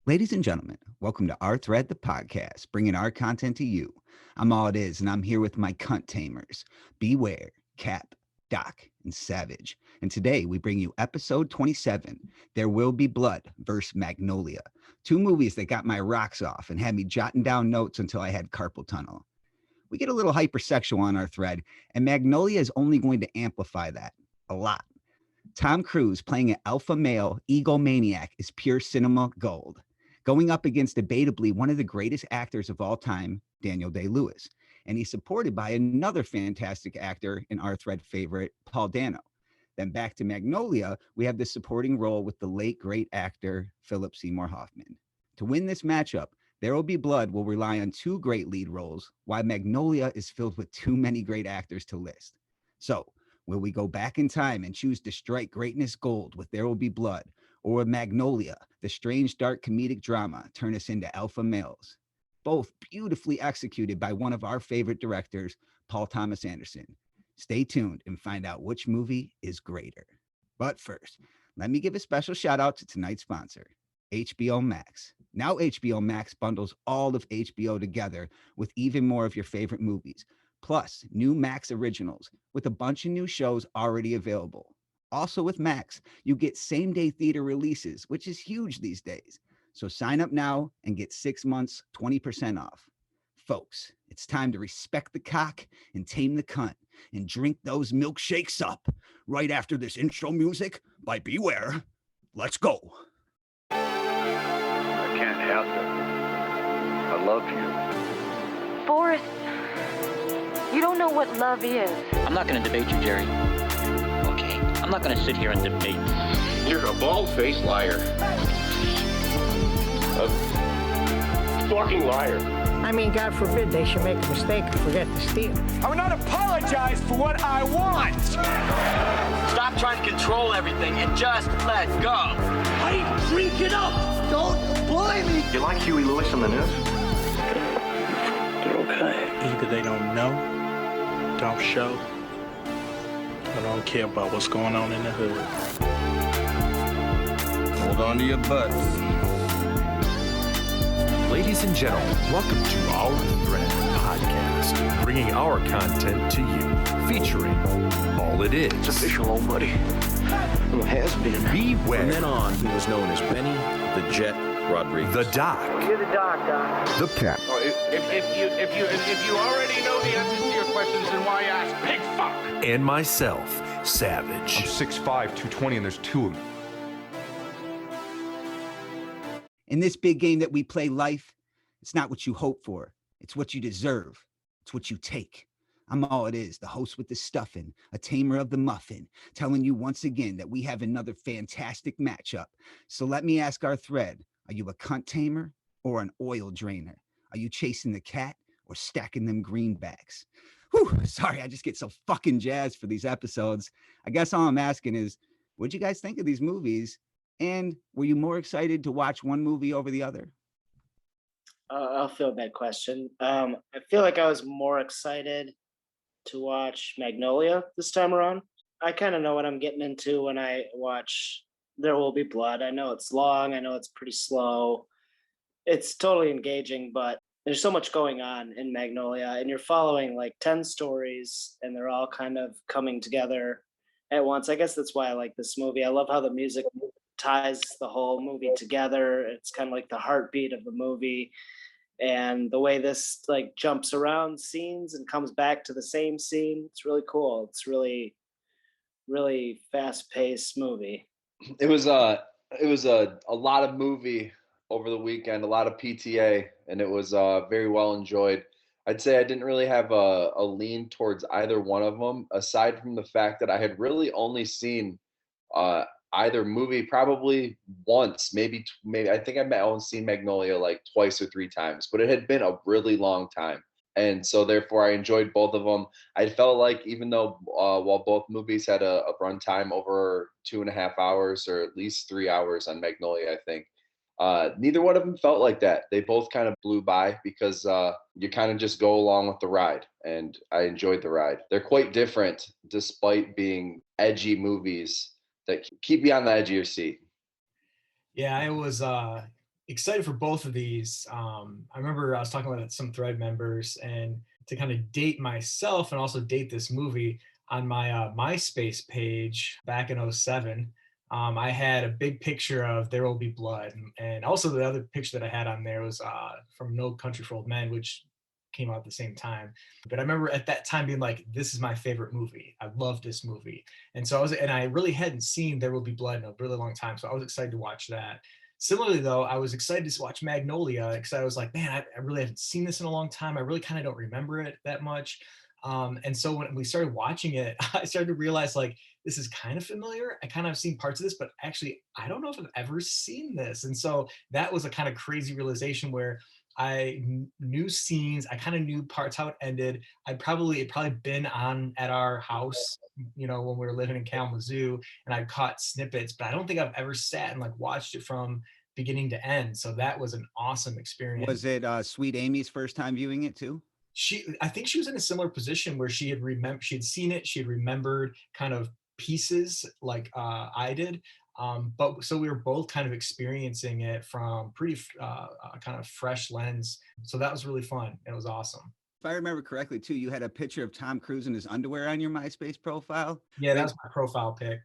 Ladies and gentlemen, welcome to Our Thread, the podcast, bringing our content to you. I'm All It Is, and I'm here with my cunt tamers, Beware, Cap, Doc, and Savage. And today we bring you episode 27, There Will Be Blood vs. Magnolia. Two movies that got my rocks off and had me jotting down notes until I had carpal tunnel. We get a little hypersexual on our thread, and Magnolia is only going to amplify that a lot. Tom Cruise playing an alpha male egomaniac is pure cinema gold, going up against debatably one of the greatest actors of all time, Daniel Day-Lewis. And he's supported by another fantastic actor and our thread favorite, Paul Dano. Then back to Magnolia, we have the supporting role with the late great actor, Phillip Seymour Hoffman. To win this matchup, There Will Be Blood will rely on two great lead roles, while Magnolia is filled with too many great actors to list. So, will we go back in time and choose to strike greatness gold with There Will Be Blood? Or will Magnolia, the strange, dark comedic drama, turn us into alpha males? Both beautifully executed by one of our favorite directors, Paul Thomas Anderson. Stay tuned and find out which movie is greater. But first, let me give a special shout out to tonight's sponsor, HBO Max. Now HBO Max bundles all of HBO together with even more of your favorite movies, plus new Max originals with a bunch of new shows already available. Also with Max, you get same-day theater releases, which is huge these days. So sign up now and get 6 months, 20% off. Folks, it's time to respect the cock and tame the cunt and drink those milkshakes up right after this intro music by Beware. Let's go. I can't help it. I love you. Forrest, you don't know what love is. I'm not going to debate you, Jerry. Okay? I'm not going to sit here and debate. You're a bald-faced liar. A fucking liar. I mean, God forbid they should make a mistake and forget to steal. I will not apologize for what I want. Stop trying to control everything and just let go. I drink it up. Don't bully me. You like Huey Lewis on the news? They're okay. Either they don't know, don't show, or don't care about what's going on in the hood. Hold on to your butts. Ladies and gentlemen, welcome to Our Thread podcast, bringing our content to you, featuring All It Is. It's official, old buddy. Well, has been. Beware. From then on, he was known as Benny the Jet Rodriguez. The Doc. You're the doc, Doc. The Cap. Oh, if you already know the answers to your questions, then why ask? Big fuck! And myself, Savage. I'm 6'5", 220, and there's two of them. In this big game that we play life, it's not what you hope for. It's what you deserve. It's what you take. I'm All It Is, the host with the stuffing, a tamer of the muffin, telling you once again that we have another fantastic matchup. So let me ask our thread, are you a cunt tamer or an oil drainer? Are you chasing the cat or stacking them greenbacks? Whew, sorry, I just get so fucking jazzed for these episodes. I guess all I'm asking is, what'd you guys think of these movies? And were you more excited to watch one movie over the other? I'll field that question. I feel like I was more excited to watch Magnolia this time around. I kind of know what I'm getting into when I watch There Will Be Blood. I know it's long. I know it's pretty slow. It's totally engaging, but there's so much going on in Magnolia, and you're following like 10 stories, and they're all kind of coming together at once. I guess that's why I like this movie. I love how the music ties the whole movie together. It's kind of like the heartbeat of the movie, and the way this like jumps around scenes and comes back to the same scene, it's really cool. It's really fast-paced movie. It was a lot of movie over the weekend, a lot of PTA, and it was very well enjoyed. I'd say I didn't really have a lean towards either one of them, aside from the fact that I had really only seen either movie probably once, maybe I think I've only seen Magnolia like twice or three times, but it had been a really long time. And so therefore I enjoyed both of them. I felt like even though while both movies had a runtime over 2.5 hours or at least 3 hours on Magnolia, I think, neither one of them felt like that. They both kind of blew by because you kind of just go along with the ride, and I enjoyed the ride. They're quite different despite being edgy movies that keep you on the edge of your seat. Yeah, it was excited for both of these. I remember I was talking with some Thread members, and to kind of date myself and also date this movie, on my MySpace page back in '07, I had a big picture of There Will Be Blood. And also the other picture that I had on there was from No Country for Old Men, which came out at the same time. But I remember at that time being like, this is my favorite movie. I love this movie. And so I really hadn't seen There Will Be Blood in a really long time. So I was excited to watch that. Similarly, though, I was excited to watch Magnolia because I was like, man, I really haven't seen this in a long time. I really kind of don't remember it that much. And so when we started watching it, I started to realize like, this is kind of familiar. I kind of have seen parts of this, but actually, I don't know if I've ever seen this. And so that was a kind of crazy realization where knew scenes. I kind of knew parts how it ended. It probably been on at our house, when we were living in Kalamazoo, and I caught snippets, but I don't think I've ever sat and like watched it from beginning to end. So that was an awesome experience. Was it Sweet Amy's first time viewing it too? I think she was in a similar position where she had seen it, she had remembered kind of pieces like I did. But so we were both kind of experiencing it from pretty kind of fresh lens. So that was really fun. It was awesome. If I remember correctly too, you had a picture of Tom Cruise in his underwear on your MySpace profile. Yeah, that was my profile pic.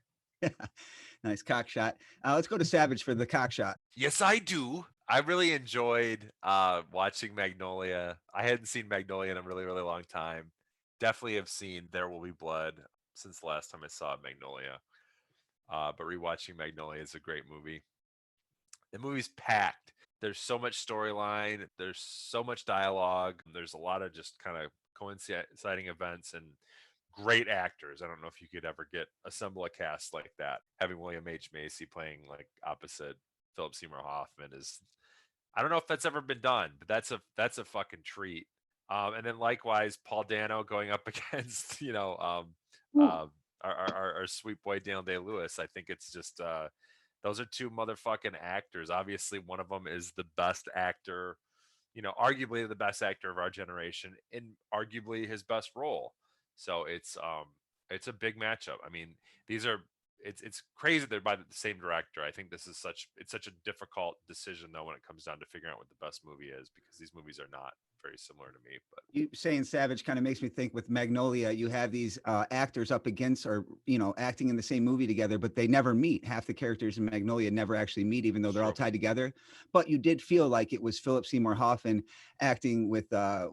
Nice cock shot. Let's go to Savage for the cock shot. Yes, I do. I really enjoyed watching Magnolia. I hadn't seen Magnolia in a really, really long time. Definitely have seen There Will Be Blood since the last time I saw Magnolia. But rewatching Magnolia is a great movie. The movie's packed. There's so much storyline. There's so much dialogue. There's a lot of just kind of coinciding events and great actors. I don't know if you could ever assemble a cast like that. Having William H. Macy playing like opposite Phillip Seymour Hoffman is, I don't know if that's ever been done, but that's a fucking treat. And then likewise, Paul Dano going up against, our sweet boy Daniel Day-Lewis. I think it's just those are two motherfucking actors. Obviously, one of them is the best actor, arguably the best actor of our generation, in arguably his best role. So it's a big matchup. I mean, it's crazy they're by the same director. I think it's such a difficult decision though when it comes down to figuring out what the best movie is, because these movies are not very similar to me. But you saying Savage kind of makes me think with Magnolia, you have these actors up against or acting in the same movie together, but they never meet. Half the characters in Magnolia never actually meet, even though they're all tied together. But you did feel like it was Phillip Seymour Hoffman acting with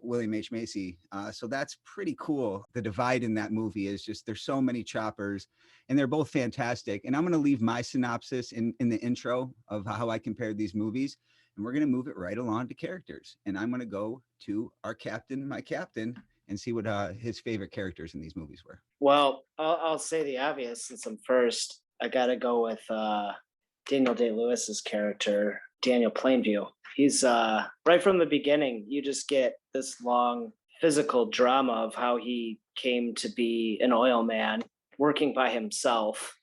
William H. Macy. So that's pretty cool. The divide in that movie is just there's so many choppers, and they're both fantastic. And I'm going to leave my synopsis in the intro of how I compared these movies. And we're going to move it right along to characters. And I'm going to go to my captain, and see what his favorite characters in these movies were. Well, I'll say the obvious since I'm first. I got to go with Daniel Day-Lewis's character, Daniel Plainview. He's right from the beginning, you just get this long physical drama of how he came to be an oil man working by himself,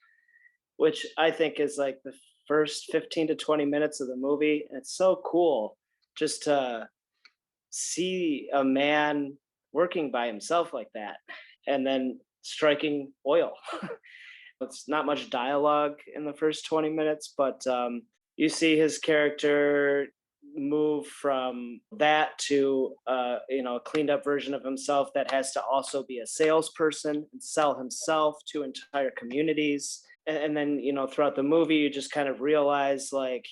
which I think is like the first 15 to 20 minutes of the movie. And it's so cool just to see a man working by himself like that and then striking oil. It's not much dialogue in the first 20 minutes, but you see his character move from that to a cleaned up version of himself that has to also be a salesperson and sell himself to entire communities. And then, throughout the movie, you just kind of realize like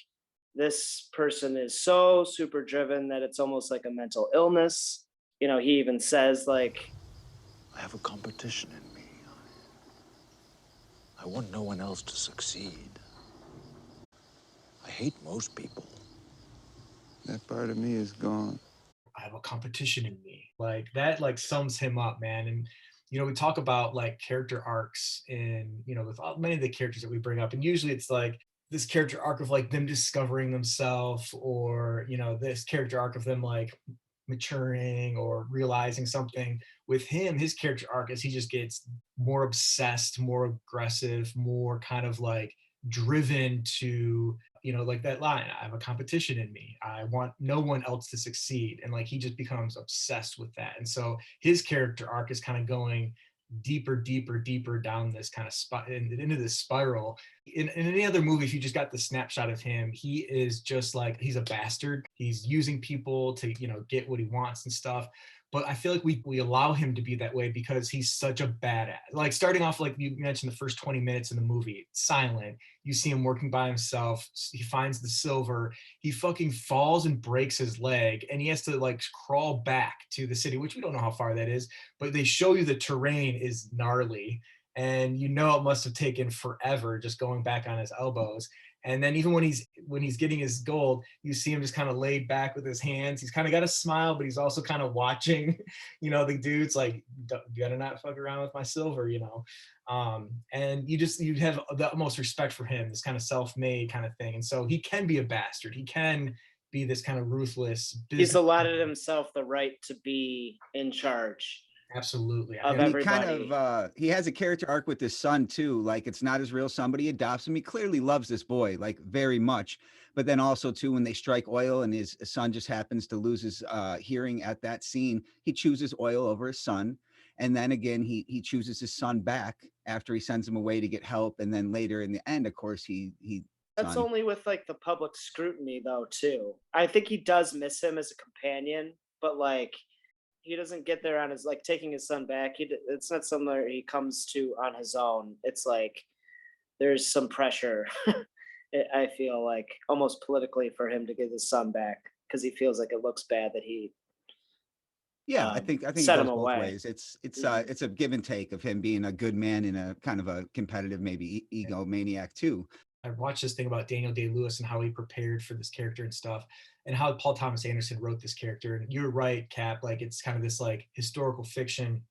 this person is so super driven that it's almost like a mental illness. He even says like, I have a competition in me. I want no one else to succeed. I hate most people. That part of me is gone. I have a competition in me. Like that like sums him up, man. And we talk about like character arcs in, with many of the characters that we bring up. And usually it's like this character arc of like them discovering themselves, or, this character arc of them like maturing or realizing something. With him, his character arc is he just gets more obsessed, more aggressive, more kind of like driven to, like that line, I have a competition in me. I want no one else to succeed. And like, he just becomes obsessed with that. And so his character arc is kind of going deeper down this kind of into this spiral. in any other movie, if you just got the snapshot of him, he is just like, he's a bastard. He's using people to, get what he wants and stuff. But I feel like we allow him to be that way because he's such a badass. Like starting off, like you mentioned, the first 20 minutes in the movie, silent. You see him working by himself. He finds the silver. He fucking falls and breaks his leg, and he has to like crawl back to the city, which we don't know how far that is, but they show you the terrain is gnarly. And it must have taken forever just going back on his elbows. And then even when he's getting his gold, you see him just kind of laid back with his hands. He's kind of got a smile, but he's also kind of watching, the dude's like, you gotta not fuck around with my silver, and you have the utmost respect for him, this kind of self-made kind of thing. And so he can be a bastard. He can be this kind of ruthless. He's allotted himself the right to be in charge. Absolutely. Of everybody. He has a character arc with his son too. Like, it's not his real son, but he adopts him. He clearly loves this boy, like, very much. But then also too, when they strike oil and his son just happens to lose his hearing at that scene, he chooses oil over his son. And then again, he chooses his son back after he sends him away to get help. And then later in the end, of course, he that's only with like the public scrutiny though too. I think he does miss him as a companion, but like, he doesn't get there on his, like, taking his son back. It's not something that he comes to on his own. It's like there's some pressure, I feel like, almost politically, for him to get his son back because he feels like it looks bad that he. Yeah, I think it goes both ways. It's a give and take of him being a good man and a kind of a competitive, maybe egomaniac too. I watched this thing about Daniel Day-Lewis and how he prepared for this character and stuff, and how Paul Thomas Anderson wrote this character. And you're right, Cap, like it's kind of this like historical fiction.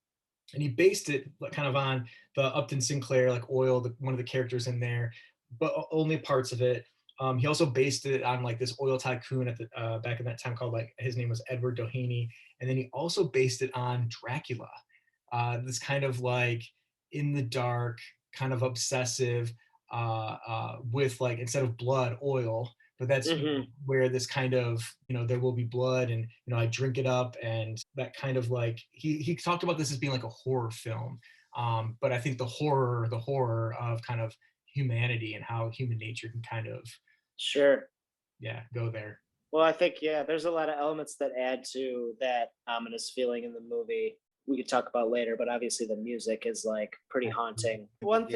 And he based it kind of on the Upton Sinclair, like oil, one of the characters in there, but only parts of it. He also based it on like this oil tycoon at the back in that time called, like, his name was Edward Doheny. And then he also based it on Dracula, this kind of like in the dark, kind of obsessive, with like, instead of blood, oil. But that's where this kind of, there will be blood, and I drink it up, and that kind of like he talked about this as being like a horror film, but I think the horror of kind of humanity and how human nature can kind of go there. Well, I think there's a lot of elements that add to that ominous feeling in the movie. We could talk about later, but obviously the music is like pretty haunting. One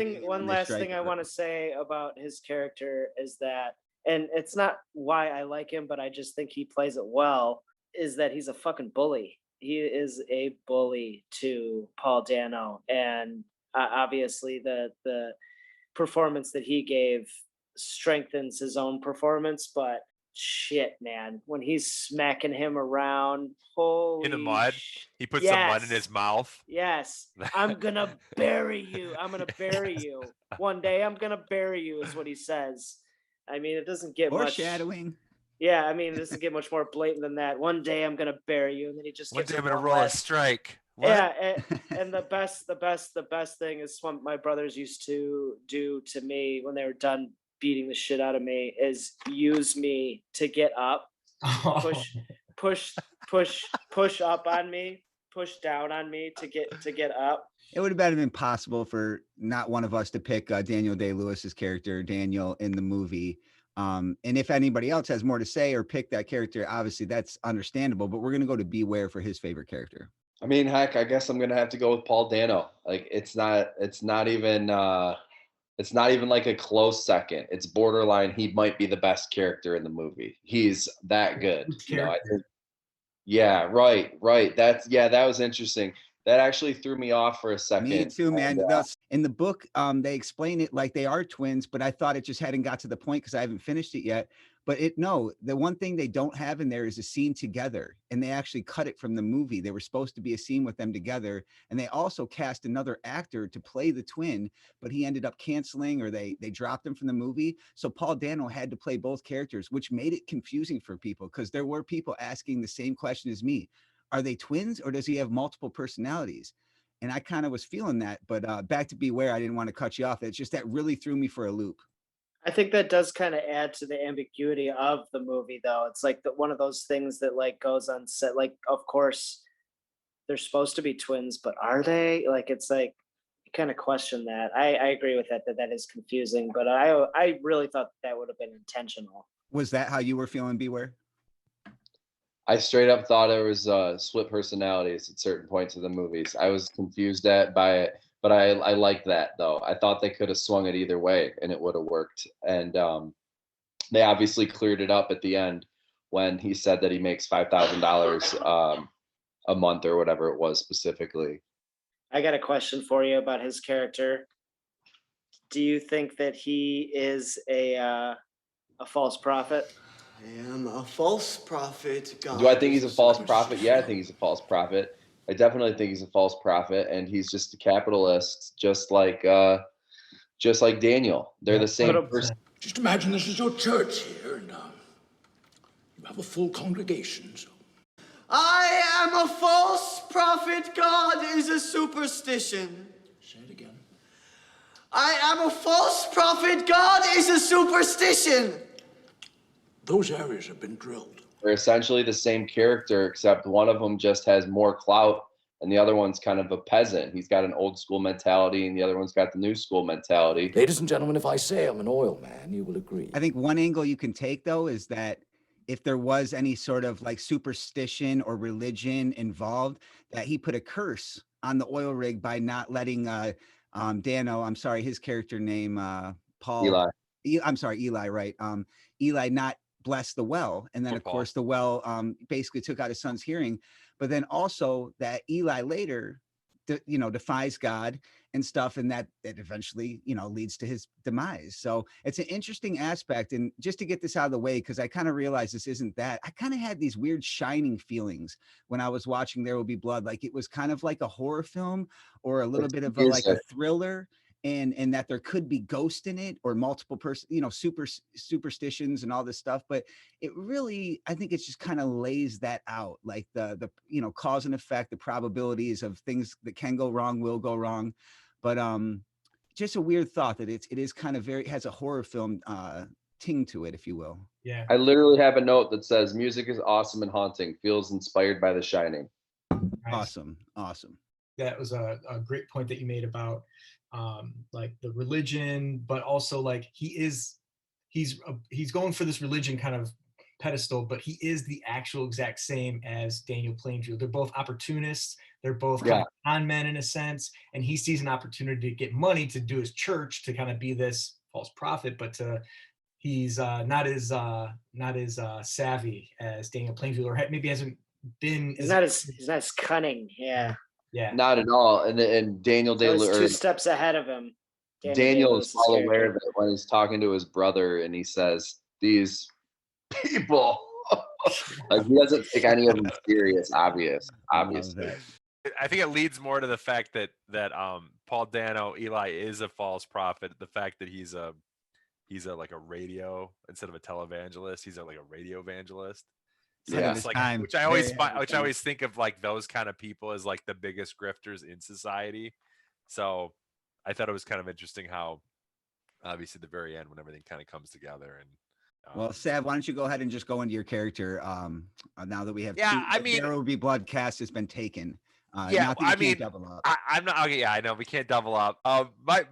last thing I want to say about his character is that, and it's not why I like him, but I just think he plays it well, is that he's a fucking bully. He is a bully to Paul Dano. And obviously the performance that he gave strengthens his own performance, but shit, man, when he's smacking him around, holy in the mud, he puts some mud in his mouth. Yes, I'm gonna bury you. I'm gonna bury you. One day I'm gonna bury you is what he says. I mean, it doesn't get much foreshadowing. Yeah, I mean, it doesn't get much more blatant than that. One day I'm gonna bury you, and then he just one day I'm gonna roll a strike. What? Yeah, and the best thing is what my brothers used to do to me when they were done beating the shit out of me is use me to get up, push up on me, push down on me to get up. It would have been impossible for not one of us to pick Daniel Day-Lewis's character, Daniel, in the movie. And if anybody else has more to say or pick that character, obviously that's understandable, but we're going to go to Beware for his favorite character. I mean, heck, I guess I'm going to have to go with Paul Dano. Like, it's not even like a close second. It's borderline. He might be the best character in the movie. He's that good. I think, right. That was interesting. That actually threw me off for a second. Me too, man. In the book, they explain it like they are twins, but I thought it just hadn't got to the point because I haven't finished it yet. But the one thing they don't have in there is a scene together, and they actually cut it from the movie. There was supposed to be a scene with them together, and they also cast another actor to play the twin, but he ended up canceling, or they dropped him from the movie. So Paul Dano had to play both characters, which made it confusing for people because there were people asking the same question as me. Are they twins, or does he have multiple personalities? And I kind of was feeling that, but back to Beware, I didn't want to cut you off. It's just that really threw me for a loop. I think that does kind of add to the ambiguity of the movie, though. It's like one of those things that like goes unsaid. Like, of course, they're supposed to be twins, but are they? Like, it's like it kind of question that. I agree with that is confusing, but I really thought that would have been intentional. Was that how you were feeling, Beware? I straight up thought there was split personalities at certain points of the movies. I was confused by it, but I liked that though. I thought they could have swung it either way and it would have worked. And they obviously cleared it up at the end when he said that he makes $5,000 a month or whatever it was specifically. I got a question for you about his character. Do you think that he is a false prophet? I am a false prophet. God. Do I think he's a false prophet? Yeah, I think he's a false prophet. I definitely think he's a false prophet, and he's just a capitalist, just like Daniel. They're the same person. Just imagine this is your church here, and you have a full congregation. So. I am a false prophet. God is a superstition. Say it again. I am a false prophet. God is a superstition. Those areas have been drilled. They're essentially the same character, except one of them just has more clout, and the other one's kind of a peasant. He's got an old school mentality, and the other one's got the new school mentality. Ladies and gentlemen, if I say I'm an oil man, you will agree. I think one angle you can take, though, is that if there was any sort of like superstition or religion involved, that he put a curse on the oil rig by not letting Dano, I'm sorry, his character name, Paul. Eli. I'm sorry, Eli, right? Eli not bless the well. And then, of course, the well basically took out his son's hearing. But then also that Eli later, defies God and stuff. And that eventually, leads to his demise. So it's an interesting aspect. And just to get this out of the way, because I kind of realized this isn't that, I kind of had these weird Shining feelings when I was watching There Will Be Blood. Like it was kind of like a horror film or a little bit of like a thriller. And that there could be ghost in it or multiple superstitions and all this stuff. But it really, I think it just kind of lays that out, like the cause and effect, the probabilities of things that can go wrong, will go wrong. But just a weird thought that it is kind of has a horror film ting to it, if you will. Yeah. I literally have a note that says music is awesome and haunting, feels inspired by The Shining. Nice. Awesome. That was a great point that you made about like the religion, but also like he's going for this religion kind of pedestal, but he is the actual exact same as Daniel Plainview. They're both opportunists. They're both kind of con men in a sense, and he sees an opportunity to get money to do his church to kind of be this false prophet, but he's not as savvy as Daniel Plainview, or maybe hasn't been. He's not as cunning. Yeah. Yeah, not at all. And Daniel Day-Lewis, 2 steps ahead of him. Daniel is well aware that when he's talking to his brother and he says, "These people," like he doesn't take any of them serious. Obviously. I think it leads more to the fact that Paul Dano, Eli, is a false prophet. The fact that he's a like a radio instead of a televangelist. He's like a radio evangelist. So it's like, which I always think of like those kind of people as like the biggest grifters in society. So I thought it was kind of interesting how obviously at the very end when everything kind of comes together. And well, Sav, why don't you go ahead and just go into your character now that we have There Will Be Blood cast has been taken. I'm not okay. Yeah, I know we can't double up. My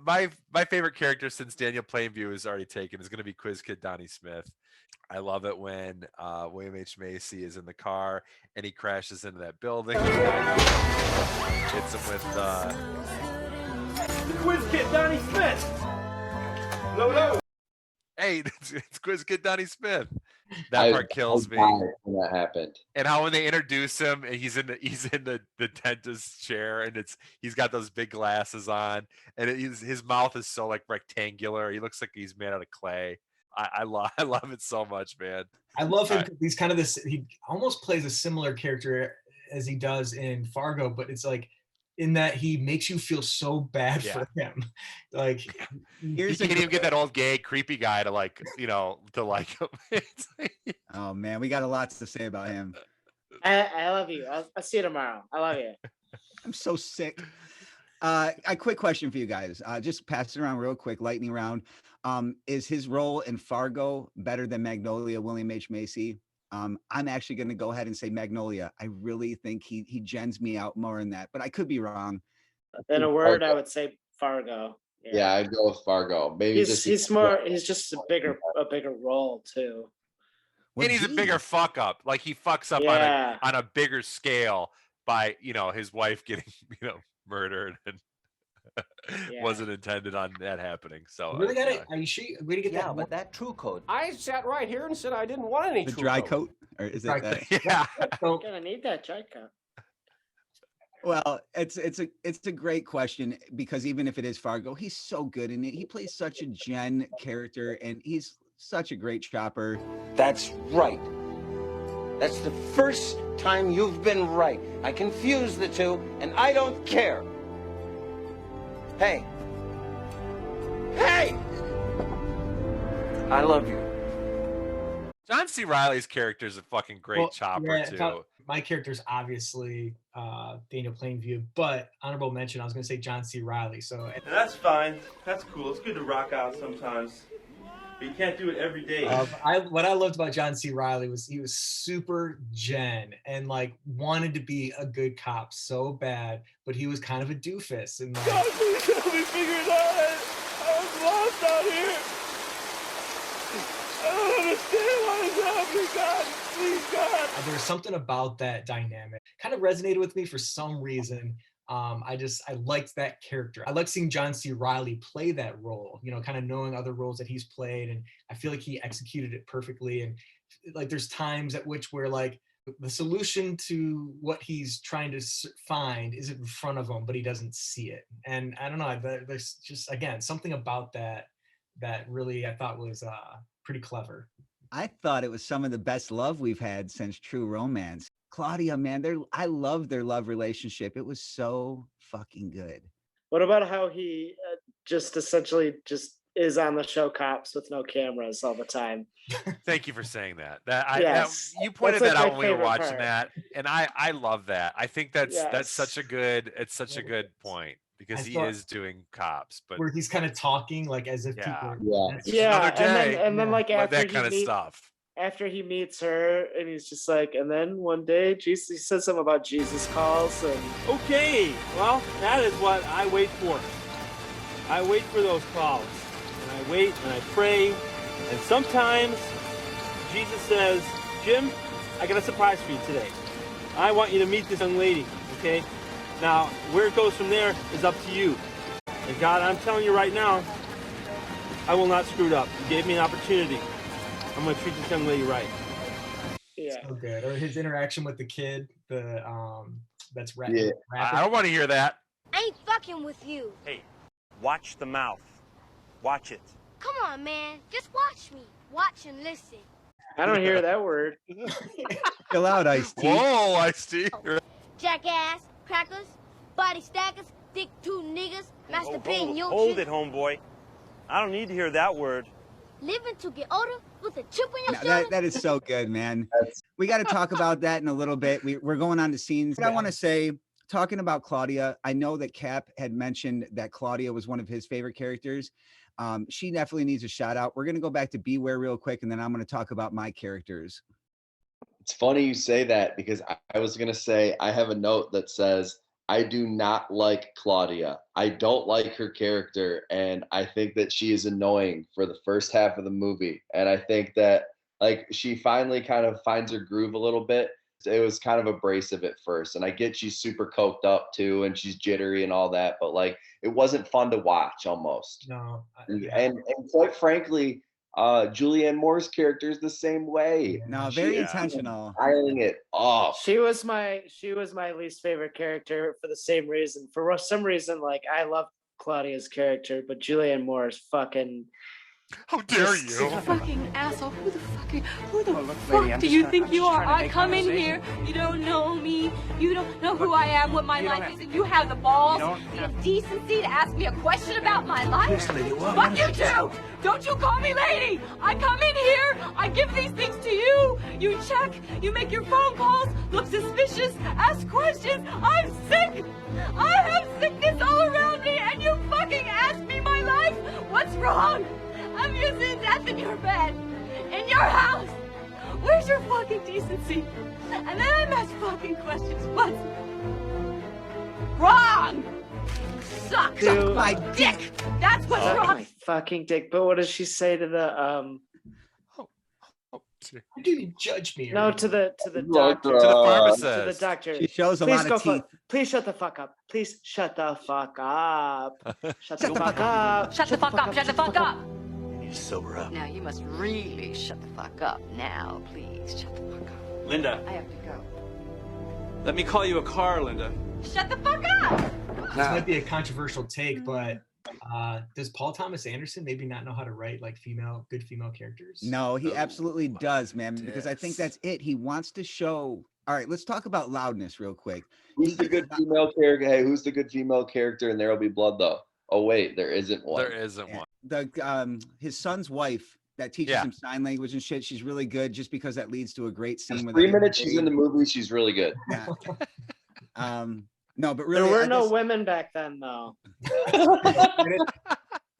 favorite character since Daniel Plainview is already taken is going to be Quiz Kid Donnie Smith. I love it when William H. Macy is in the car and he crashes into that building. Hits him with the Quiz Kid Donnie Smith. No. Hey, it's Quiz Kid Donnie Smith. That part kills me. When that happened, and how when they introduce him, and he's in the dentist's chair, and he's got those big glasses on, and his mouth is so like rectangular. He looks like he's made out of clay. I love it so much, man. I love him. He's kind of this. He almost plays a similar character as he does in Fargo, but it's like in that he makes you feel so bad for him. Like you can't even get that old gay creepy guy to like him. Oh man, we got a lot to say about him. I love you. I'll see you tomorrow. I love you. I'm so sick. A quick question for you guys. Just pass it around real quick, lightning round. Is his role in Fargo better than Magnolia, William H. Macy? I'm actually going to go ahead and say Magnolia. I really think he gens me out more in that, but I could be wrong. In a word, I would say Fargo. Yeah, I'd go with Fargo. Maybe he's smart. He's just a bigger role too. And he's a bigger fuck up. Like he fucks up on a bigger scale by his wife getting murdered and wasn't intended on that happening. So really got it. Are you sure? Way to get that? But that true code. I sat right here and said I didn't want any the true dry code. coat, or is it? Yeah. You're gonna need that dry coat. Well, it's a great question because even if it is Fargo, he's so good in it. He plays such a Jen character, and he's such a great chopper. That's right. That's the first time you've been right. I confused the two, and I don't care. Hey. Hey! I love you. John C. Reilly's character is a fucking great chopper too. My character's obviously Daniel Plainview, but honorable mention, I was going to say John C. Reilly. So that's fine. That's cool. It's good to rock out sometimes, but you can't do it every day. What I loved about John C. Reilly was he was super Jen and like wanted to be a good cop so bad, but he was kind of a doofus. And like, God, please help me figure it out. I was lost out here. I don't understand what is happening, God. Please, God. There was something about that dynamic kind of resonated with me for some reason. I liked that character. I like seeing John C. Reilly play that role, kind of knowing other roles that he's played. And I feel like he executed it perfectly. And like, there's times at which where like the solution to what he's trying to find is in front of him, but he doesn't see it. And I don't know, there's just, again, something about that really I thought was pretty clever. I thought it was some of the best love we've had since True Romance. Claudia, man, I love their love relationship. It was so fucking good. What about how he just essentially just is on the show Cops with no cameras all the time? Thank you for saying that. You That's pointed like that out when we were my watching favorite that, and I love that. I think that's such a good point because he is doing Cops, but where he's kind of talking like as if people and then like after that kind of stuff. After he meets her, and he's just like, and then one day, Jesus, he says something about Jesus calls, and okay, well, that is what I wait for. I wait for those calls, and I wait and I pray, and sometimes Jesus says, Jim, I got a surprise for you today. I want you to meet this young lady, okay? Now, where it goes from there is up to you. And God, I'm telling you right now, I will not screw it up. You gave me an opportunity. I'm going to treat this young lady right. Yeah. So good. Or his interaction with the kid, that's rapping. Yeah. I don't want to hear that. I ain't fucking with you. Hey, watch the mouth. Watch it. Come on, man. Just watch me. Watch and listen. I don't hear that word. Chill out, Ice-T. Whoa, Ice-T. Jackass, crackers, body stackers, dick two niggas, masturbating your Hold it, homeboy. I don't need to hear that word. Living to get older with a chip on your shoulder. That is so good, man. We got to talk about that in a little bit. We're going on to scenes. I want to say, talking about Claudia, I know that Cap had mentioned that Claudia was one of his favorite characters. She definitely needs a shout out. We're going to go back to Beware real quick, and then I'm going to talk about my characters. It's funny you say that because I was going to say I have a note that says, I do not like Claudia. I don't like her character, and I think that she is annoying for the first half of the movie. And I think that like she finally kind of finds her groove a little bit. It was kind of abrasive at first, and I get she's super coked up too, and she's jittery and all that, but like it wasn't fun to watch almost. No. And quite frankly, Julianne Moore's character is the same way. No, very intentional. Piling it off. She was my least favorite character for the same reason. For some reason, like I love Claudia's character, but Julianne Moore is fucking. How dare you? Fucking asshole. Who the fuck do you think you are? I come in here. You don't know me. You don't know who I am, what my life is, and you have the balls, the decency to ask me a question about my life? Fuck you too! Don't you call me lady! I come in here, I give these things to you. You check, you make your phone calls, look suspicious, ask questions. I'm sick! I have sickness all around me, and you fucking ask me my life? What's wrong? I'm using death in your bed, in your house. Where's your fucking decency? And then I'm asked fucking questions. What's wrong? Suck Dude. my dick. That's what's Suck wrong. my fucking dick. But what does she say to the How do you judge me? No, to the doctor. To the To pharmacist. the doctor. She shows a Please lot go of teeth. Please shut the fuck up. Please shut the fuck up. Shut the fuck up. Shut the fuck up. Shut the fuck up. You need to sober up. Now you must really shut the fuck up. Now, please shut the fuck up. Linda, I have to go. let me call you a car, Linda. Shut the fuck up. This might be a controversial take, but does Paul Thomas Anderson maybe not know how to write like good female characters? No, he absolutely does, man, because I think that's it. He wants to show. All right, let's talk about loudness real quick. Who's the good female character? Hey, who's the good female character in There Will Be Blood, though? Oh, wait, there isn't one. There isn't one. His son's wife that teaches him sign language and shit, she's really good just because that leads to a great scene. Just 3 minutes she's in the movie, she's really good. Yeah. No, but really, There were no women back then, though.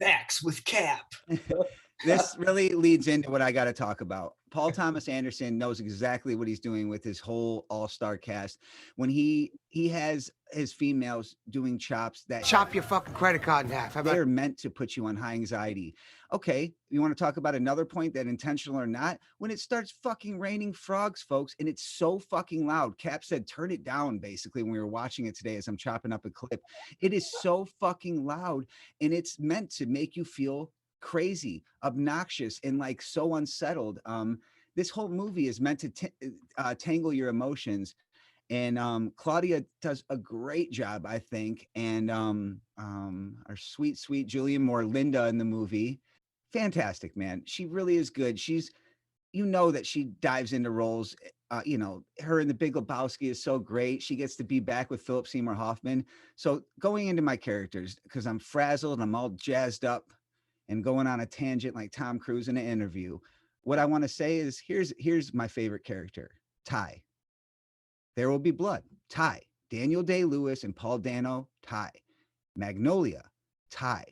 Facts with Cap. This really leads into what I got to talk about. Paul Thomas Anderson knows exactly what he's doing with his whole all-star cast. When he has his females doing chops that Chop your fucking credit card in half. How about they're meant to put you on high anxiety. Okay, you want to talk about another point that intentional or not? When it starts fucking raining frogs, folks, and it's so fucking loud. Cap said, turn it down, basically, when we were watching it today as I'm chopping up a clip. It is so fucking loud, and it's meant to make you feel crazy, obnoxious, and like so unsettled. This whole movie is meant to tangle your emotions. And Claudia does a great job, I think. And our sweet, sweet Julianne Moore, Linda in the movie. Fantastic, man. She really is good. You know that she dives into roles. Her in The Big Lebowski is so great. She gets to be back with Phillip Seymour Hoffman. So going into my characters, because I'm frazzled, I'm all jazzed up and going on a tangent like Tom Cruise in an interview. What I want to say is here's my favorite character, Ty. There Will Be Blood, Ty. Daniel Day-Lewis and Paul Dano, Ty. Magnolia, Ty.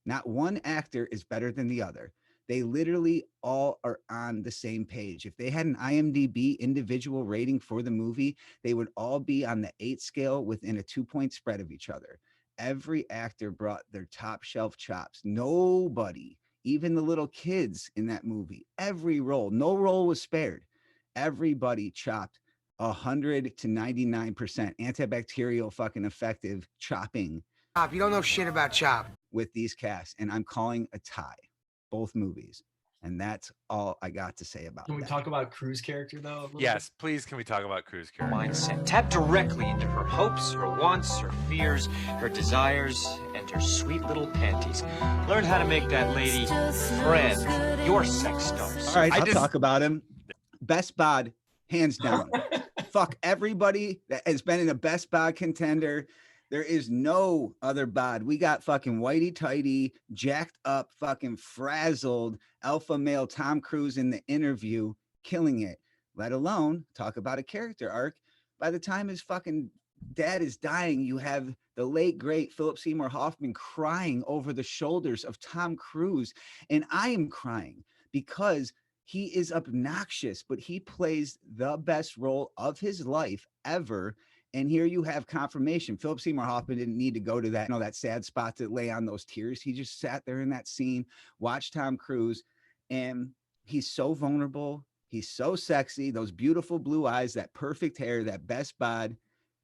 Not one actor is better than the other. They literally all are on the same page. If they had an IMDb individual rating for the movie, they would all be on the 8 scale within a 2-point spread of each other. Every actor brought their top shelf chops. Nobody, even the little kids in that movie, every role, no role was spared. Everybody chopped 100 to 99% antibacterial fucking effective chopping. Chop? You don't know shit about chop. With these casts, and I'm calling a tie, both movies. And that's all I got to say about Can we that. talk about Crew's character, though? Yes, please, can we talk about Crew's character? Mindset. Tap directly into her hopes, her wants, her fears, her desires, and her sweet little panties. Learn how to make that lady friend, your sex doll. All right, I'll talk about him. Best bod, hands down. Fuck everybody that has been in a best bod contender. There is no other bod. We got fucking whitey tighty, jacked up, fucking frazzled alpha male Tom Cruise in the interview, killing it. Let alone talk about a character arc. By the time his fucking dad is dying, you have the late great Phillip Seymour Hoffman crying over the shoulders of Tom Cruise, and I am crying because he is obnoxious, but he plays the best role of his life ever. And here you have confirmation. Phillip Seymour Hoffman didn't need to go to that, that sad spot to lay on those tears. He just sat there in that scene, watched Tom Cruise, and he's so vulnerable. He's so sexy. Those beautiful blue eyes, that perfect hair, that best bod.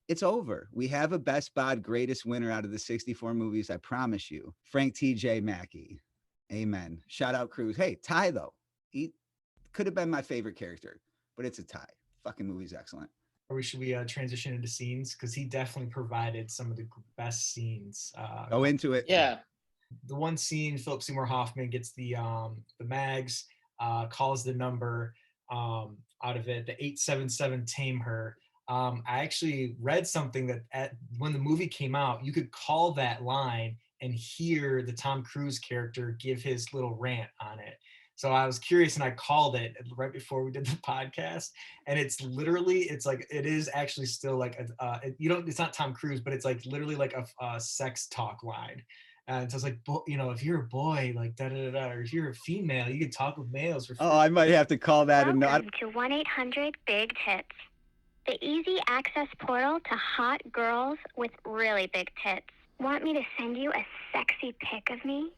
It's over. We have a best bod greatest winner out of the 64 movies. I promise you. Frank T.J. Mackey. Amen. Shout out Cruise. Hey, Ty, though. He could have been my favorite character, but it's a tie. Fucking movie's excellent. Or should we transition into scenes? Because he definitely provided some of the best scenes. Go into it. Yeah. The one scene, Phillip Seymour Hoffman gets the mags, calls the number out of it, the 877 Tame Her. I actually read something that when the movie came out, you could call that line and hear the Tom Cruise character give his little rant on it. So I was curious and I called it right before we did the podcast. And it's like, it is actually still like, it's not Tom Cruise, but it's like literally like a sex talk line. And so it's like, if you're a boy, like da-da-da-da, or if you're a female, you can talk with males. For free. Oh, I might have to call that. Welcome to 1-800-BIG-TITS, the easy access portal to hot girls with really big tits. Want me to send you a sexy pic of me?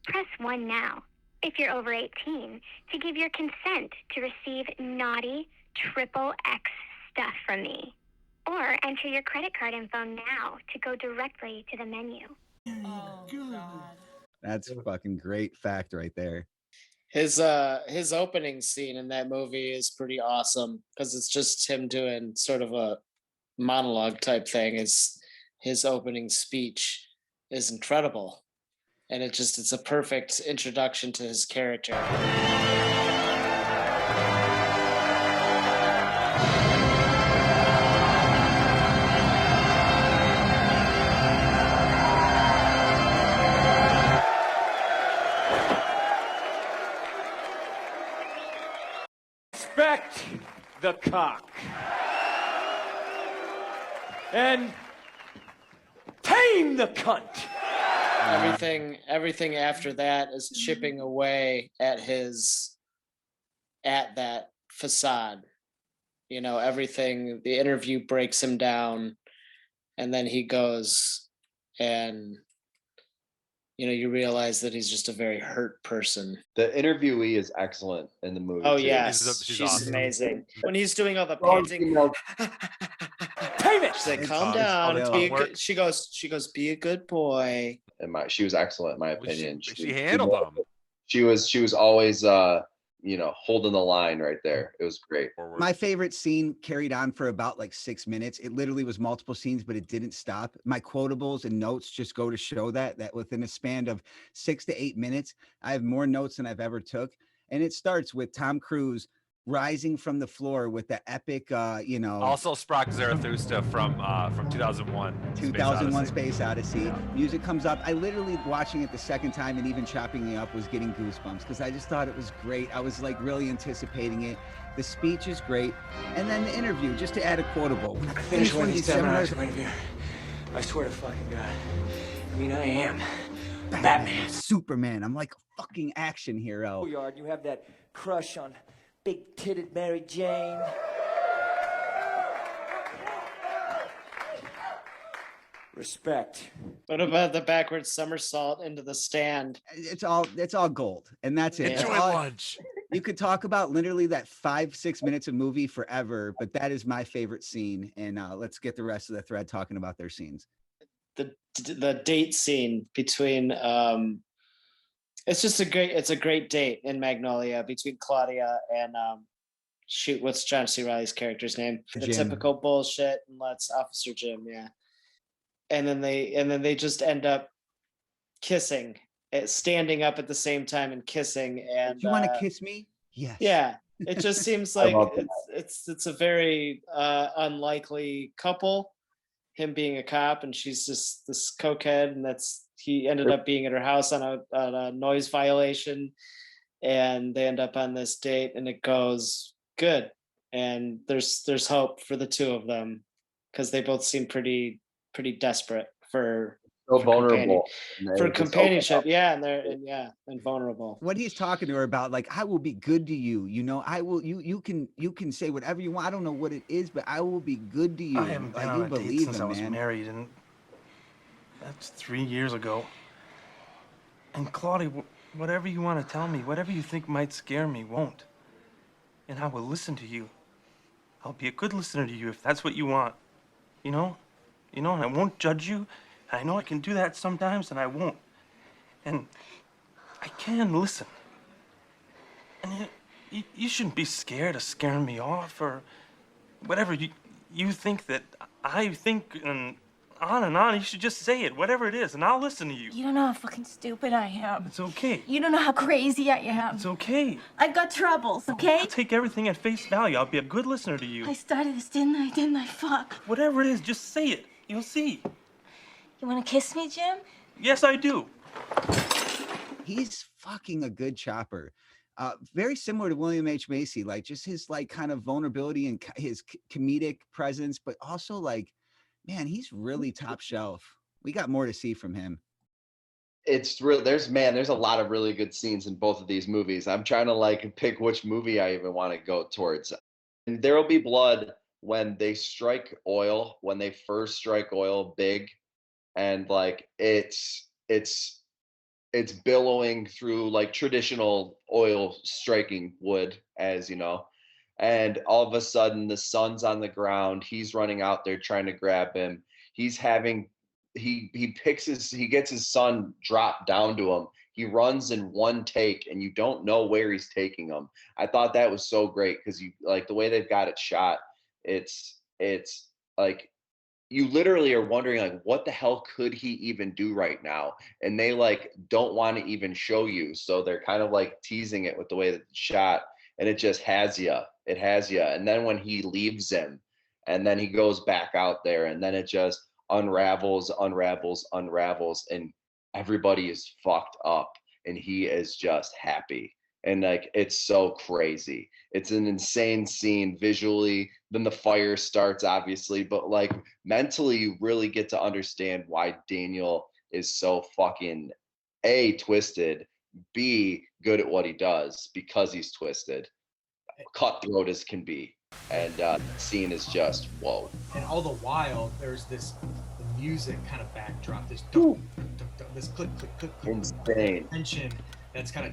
Press 1 now, if you're over 18, to give your consent to receive naughty XXX stuff from me. Or enter your credit card info now to go directly to the menu. That's fucking great fact right there. His opening scene in that movie is pretty awesome because it's just him doing sort of a monologue type thing. His opening speech is incredible, and it's a perfect introduction to his character. Respect the cock. And tame the cunt. Everything after that is chipping away at that facade. You know, everything, the interview breaks him down, and then he goes and you realize that he's just a very hurt person. The interviewee is excellent in the movie. Oh too. yes, she's awesome. Amazing. When he's doing all the panting, tame it. she's like, "Calm down." She goes, "Be a good boy." And she was excellent in my opinion. She handled them. She was always holding the line right there. It was great. My favorite scene carried on for about like 6 minutes. It literally was multiple scenes, but it didn't stop. My quotables and notes just go to show that within a span of 6 to 8 minutes, I have more notes than I've ever took. And it starts with Tom Cruise rising from the floor with the epic, Also, Sprach Zarathustra from 2001. 2001 Space Odyssey. Music comes up. I literally watching it the second time and even chopping it up was getting goosebumps because I just thought it was great. I was like really anticipating it. The speech is great. And then the interview, just to add a quotable. I finished one of these seminars right here. I swear to fucking God. I mean, I am Batman. Superman. I'm like a fucking action hero. Yard, you have that crush on big-titted Mary Jane. Respect. What about the backwards somersault into the stand? It's all gold, and that's it. Enjoy lunch. You could talk about literally that 5-6 minutes of movie forever, but that is my favorite scene. And let's get the rest of the thread talking about their scenes. The date scene between it's a great date in Magnolia between Claudia and what's John C. Reilly's character's name? The Jim. typical bullshit, and let's Officer Jim, yeah. And then they just end up kissing, standing up at the same time and kissing. And you want to kiss me? Yes. Yeah. It just seems like it's a very unlikely couple. Him being a cop and she's just this cokehead, and he ended up being at her house on a noise violation, and they end up on this date and it goes good, and there's hope for the two of them because they both seem pretty desperate for vulnerable for companionship. Yeah, and vulnerable. What he's talking to her about, like, I will be good to you. I will. You can say whatever you want. I don't know what it is, but I will be good to you. I haven't been on a date since I was married, and that's 3 years ago. And Claudia, whatever you want to tell me, whatever you think might scare me, won't. And I will listen to you. I'll be a good listener to you if that's what you want. And I won't judge you. I know I can do that sometimes, and I won't. And I can listen. And you shouldn't be scared of scaring me off or whatever you think that I think, and on. You should just say it, whatever it is, and I'll listen to you. You don't know how fucking stupid I am. It's okay. You don't know how crazy I am. It's okay. I've got troubles, okay? I'll take everything at face value. I'll be a good listener to you. I started this, didn't I? Didn't I? Fuck. Whatever it is, just say it. You'll see. You want to kiss me, Jim? Yes, I do. He's fucking a good chopper. Very similar to William H. Macy, like just his like kind of vulnerability and his comedic presence, but also like, man, he's really top shelf. We got more to see from him. It's real. There's a lot of really good scenes in both of these movies. I'm trying to like pick which movie I even want to go towards. And There Will Be Blood, when they strike oil, when they first strike oil big, and like it's billowing through like traditional oil striking wood, as you know. And all of a sudden the sun's on the ground, he's running out there trying to grab him. He's having he gets his son dropped down to him. He runs in one take and you don't know where he's taking him. I thought that was so great because you like the way they've got it shot. It's like you literally are wondering like what the hell could he even do right now, and they like don't want to even show you, so they're kind of like teasing it with the way that it's shot, and it just has you, and then when he leaves him and then he goes back out there and then it just unravels, and everybody is fucked up and he is just happy. And like it's so crazy. It's an insane scene visually. Then the fire starts, obviously, but like mentally, you really get to understand why Daniel is so fucking A, twisted, B, good at what he does because he's twisted, cutthroat as can be. And the scene is just whoa. And all the while, there's the music kind of backdrop, this this click, insane tension. That's kind of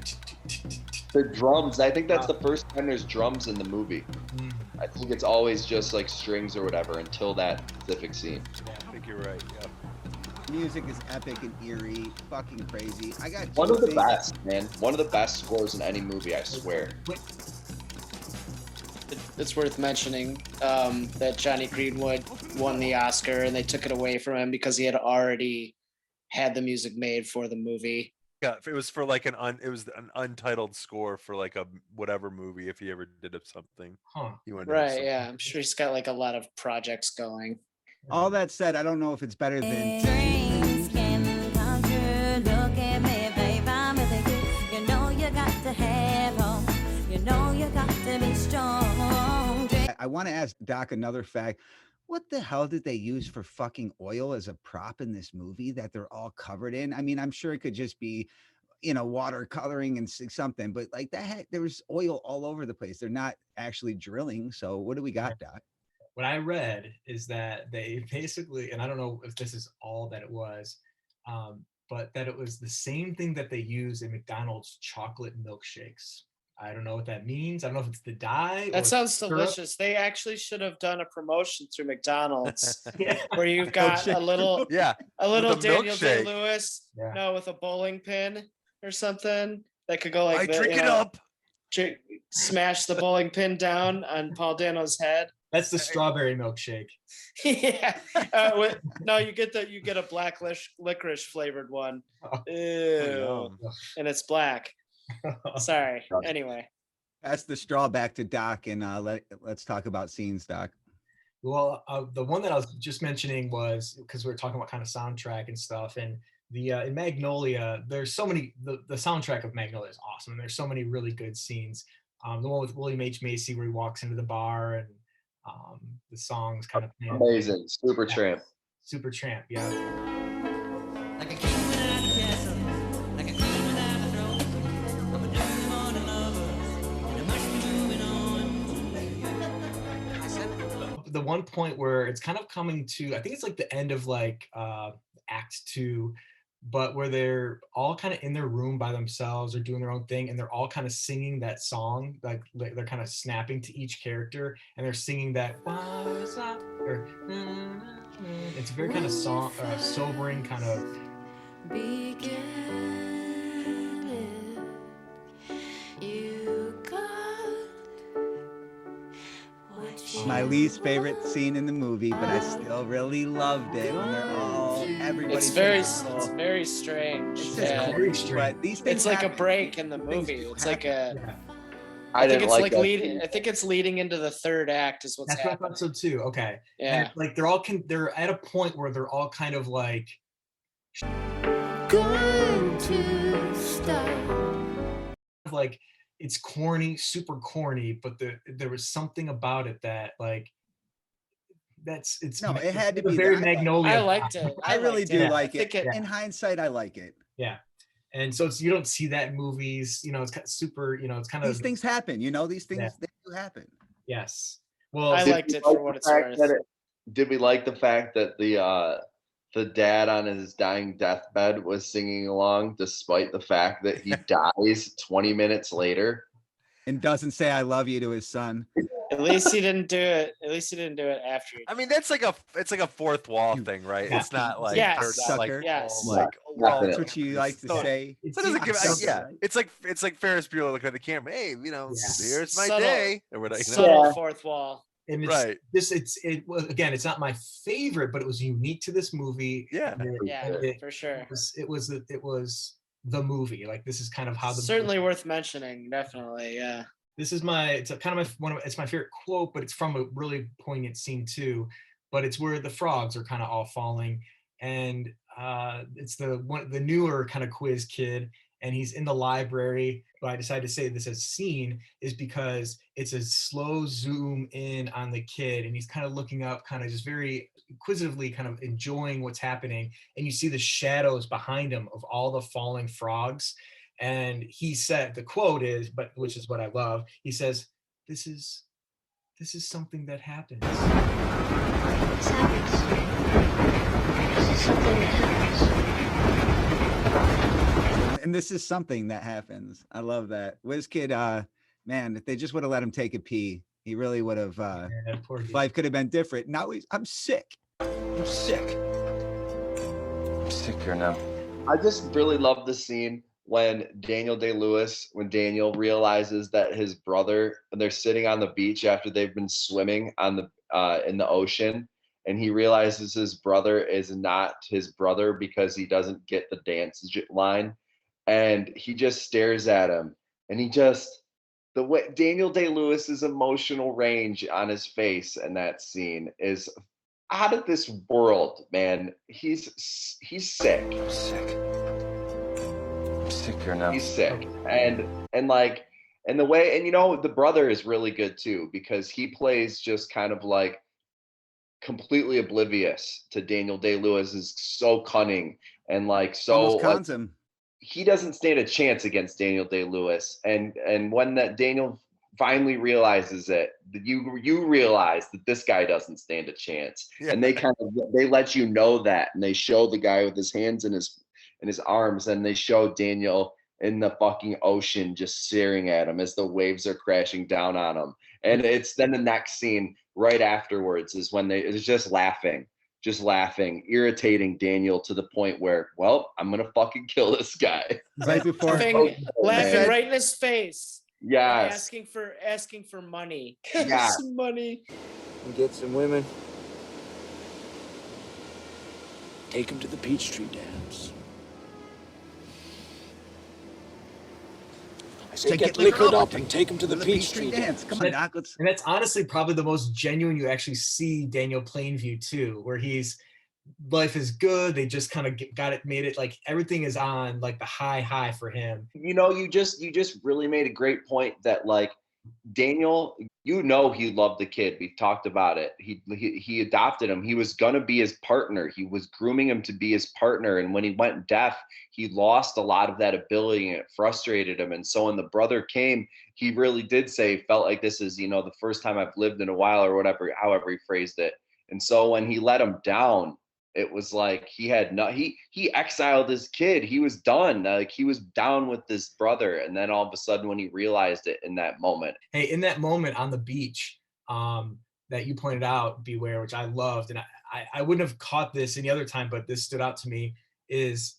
the drums. I think that's the first time there's drums in the movie. I think it's always just like strings or whatever until that specific scene. Yeah, I think you're right. Yeah. Music is epic and eerie, fucking crazy. I got one of the best, man. One of the best scores in any movie, I swear. It's worth mentioning that Johnny Greenwood won the Oscar and they took it away from him because he had already had the music made for the movie. Yeah, it was for like an untitled score for like a whatever movie if he ever did something. Huh. Right, yeah. I'm sure he's got like a lot of projects going. All that said, I don't know if it's better than Dreams can come true. Look at me, babe, I'm with you. You know you got to have hope. You know you got to be strong. I want to ask Doc another fact. What the hell did they use for fucking oil as a prop in this movie that they're all covered in? I mean, I'm sure it could just be, watercoloring and something, but like that, there was oil all over the place. They're not actually drilling. So what do we got, Doc? What I read is that they basically, and I don't know if this is all that it was, but that it was the same thing that they use in McDonald's chocolate milkshakes. I don't know what that means. I don't know if it's the dye. That sounds syrup. delicious. They actually should have done a promotion through McDonald's where you've got a little Daniel Day-Lewis, with a bowling pin or something that could go like drink it up. Smash the bowling pin down on Paul Dano's head. That's the strawberry milkshake. Yeah. You get a black licorice flavored one. Ew. And it's black. Sorry. Anyway, pass the straw back to Doc, and let's talk about scenes, Doc. Well, the one that I was just mentioning was because we were talking about kind of soundtrack and stuff, and the in Magnolia, there's so many. The soundtrack of Magnolia is awesome, and there's so many really good scenes. The one with William H. Macy where he walks into the bar and the songs kind of amazing. Supertramp. Supertramp, yeah. Like a king without a castle, like a queen without a throne. I'm a dirty morning lover, and I must be moving on. The one point where it's kind of coming to, I think it's like the end of like Act 2, but where they're all kind of in their room by themselves or doing their own thing, and they're all kind of singing that song, like they're kind of snapping to each character, and they're singing that or it's very kind of sobering kind of. My least favorite scene in the movie, but I still really loved it when they're all everybody. It's very strange. It's just very strange. But these things it's like happen. a break in the movie. It's like a. Yeah. I think it's like leading. I think it's leading into the third act. Is what's happening. That's what I thought so too. Okay. Yeah. And like they're at a point where they're all kind of like Going to stop. like it's corny, super corny, but there was something about it that like it's no, it had to be very that. Magnolia. I liked it. I really do like it. it. In hindsight, I like it. Yeah. And so you don't see that in movies, it's kind of super, it's kind of these things happen, these things they do happen. Yes. Well, I liked it for what it's worth. Did we like the fact that the dad on his dying deathbed was singing along despite the fact that he dies 20 minutes later and doesn't say I love you to his son. At least he didn't do it. At least he didn't do it after. I mean, it's like a fourth wall thing, right? Yeah. It's not like Yes. they're not like, Yes. oh, like Definitely. That's what you like to say. So doesn't give, it's like Ferris Bueller looking at the camera. Hey, here's my Subtle- day. Or whatever, Subtle fourth wall. And it was again, it's not my favorite, but it was unique to this movie. Yeah, for sure. It was the movie. Like, this is kind of how the certainly worth mentioning. Definitely, yeah. This is it's my favorite quote, but it's from a really poignant scene too. But it's where the frogs are kind of all falling, and it's the newer kind of quiz kid, and he's in the library. But I decided to say this as scene is because it's a slow zoom in on the kid, and he's kind of looking up, kind of just very inquisitively, kind of enjoying what's happening, and you see the shadows behind him of all the falling frogs. And he said, the quote is, which is what I love, he says, this is something that happens. And this is something that happens. I love that. WizKid, man, if they just would have let him take a pee, he really would have, life could have been different. Now I'm sick. I'm sick. I'm sick here now. I just really love the scene when Daniel Daniel realizes that his brother, they're sitting on the beach after they've been swimming on the in the ocean, and he realizes his brother is not his brother because he doesn't get the dance line, and he just stares at him, and the way Daniel Day-Lewis's emotional range on his face in that scene is out of this world, man. He's sick. I'm sick. I'm sick here now. He's sick. And the way, and the brother is really good too, because he plays just kind of like completely oblivious to Daniel Day-Lewis is so cunning and like so almost cons him. He doesn't stand a chance against Daniel Day-Lewis. And when that Daniel finally realizes it, you realize that this guy doesn't stand a chance. Yeah. And they let you know that, and they show the guy with his hands in his arms, and they show Daniel in the fucking ocean just staring at him as the waves are crashing down on him. And it's then the next scene right afterwards is when it's just laughing, irritating Daniel to the point where, well, I'm gonna fucking kill this guy. Right before laughing right in his face. Yes. Asking for money. Yeah. Some money. And get some women. Take them to the Peachtree Dance. I say get liquored up and take them to the Peachtree Dance. Come on, Doc. And that's honestly probably the most genuine you actually see Daniel Plainview too, where life is good. They just kind of made it like everything is on like the high for him. You just really made a great point that like Daniel, he loved the kid. We've talked about it. He adopted him. He was gonna be his partner. He was grooming him to be his partner. And when he went deaf, he lost a lot of that ability, and it frustrated him. And so when the brother came, he really did say, felt like this is, the first time I've lived in a while, or whatever, however he phrased it. And so when he let him down, it was like he exiled his kid. He was done. Like he was down with this brother. And then all of a sudden when he realized it in that moment. Hey, in that moment on the beach that you pointed out, Beware, which I loved, and I wouldn't have caught this any other time, but this stood out to me, is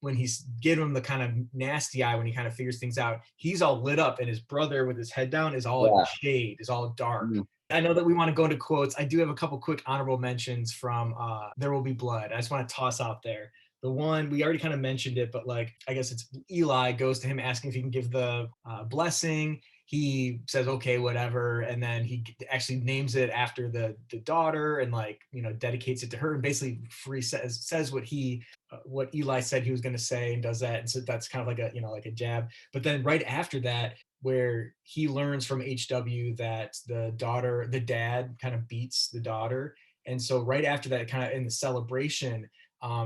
when he's giving him the kind of nasty eye when he kind of figures things out. He's all lit up, and his brother with his head down is all in shade, is all dark. Mm-hmm. I know that we want to go into quotes. I do have a couple quick honorable mentions from There Will Be Blood. I just want to toss out there. The one, we already kind of mentioned it, but like, I guess it's Eli goes to him asking if he can give the blessing. He says, okay, whatever. And then he actually names it after the daughter and like, dedicates it to her and basically says what Eli said he was going to say and does that. And so that's kind of like a jab. But then right after that, where he learns from HW that the dad kind of beats the daughter. And so right after that, kind of in the celebration,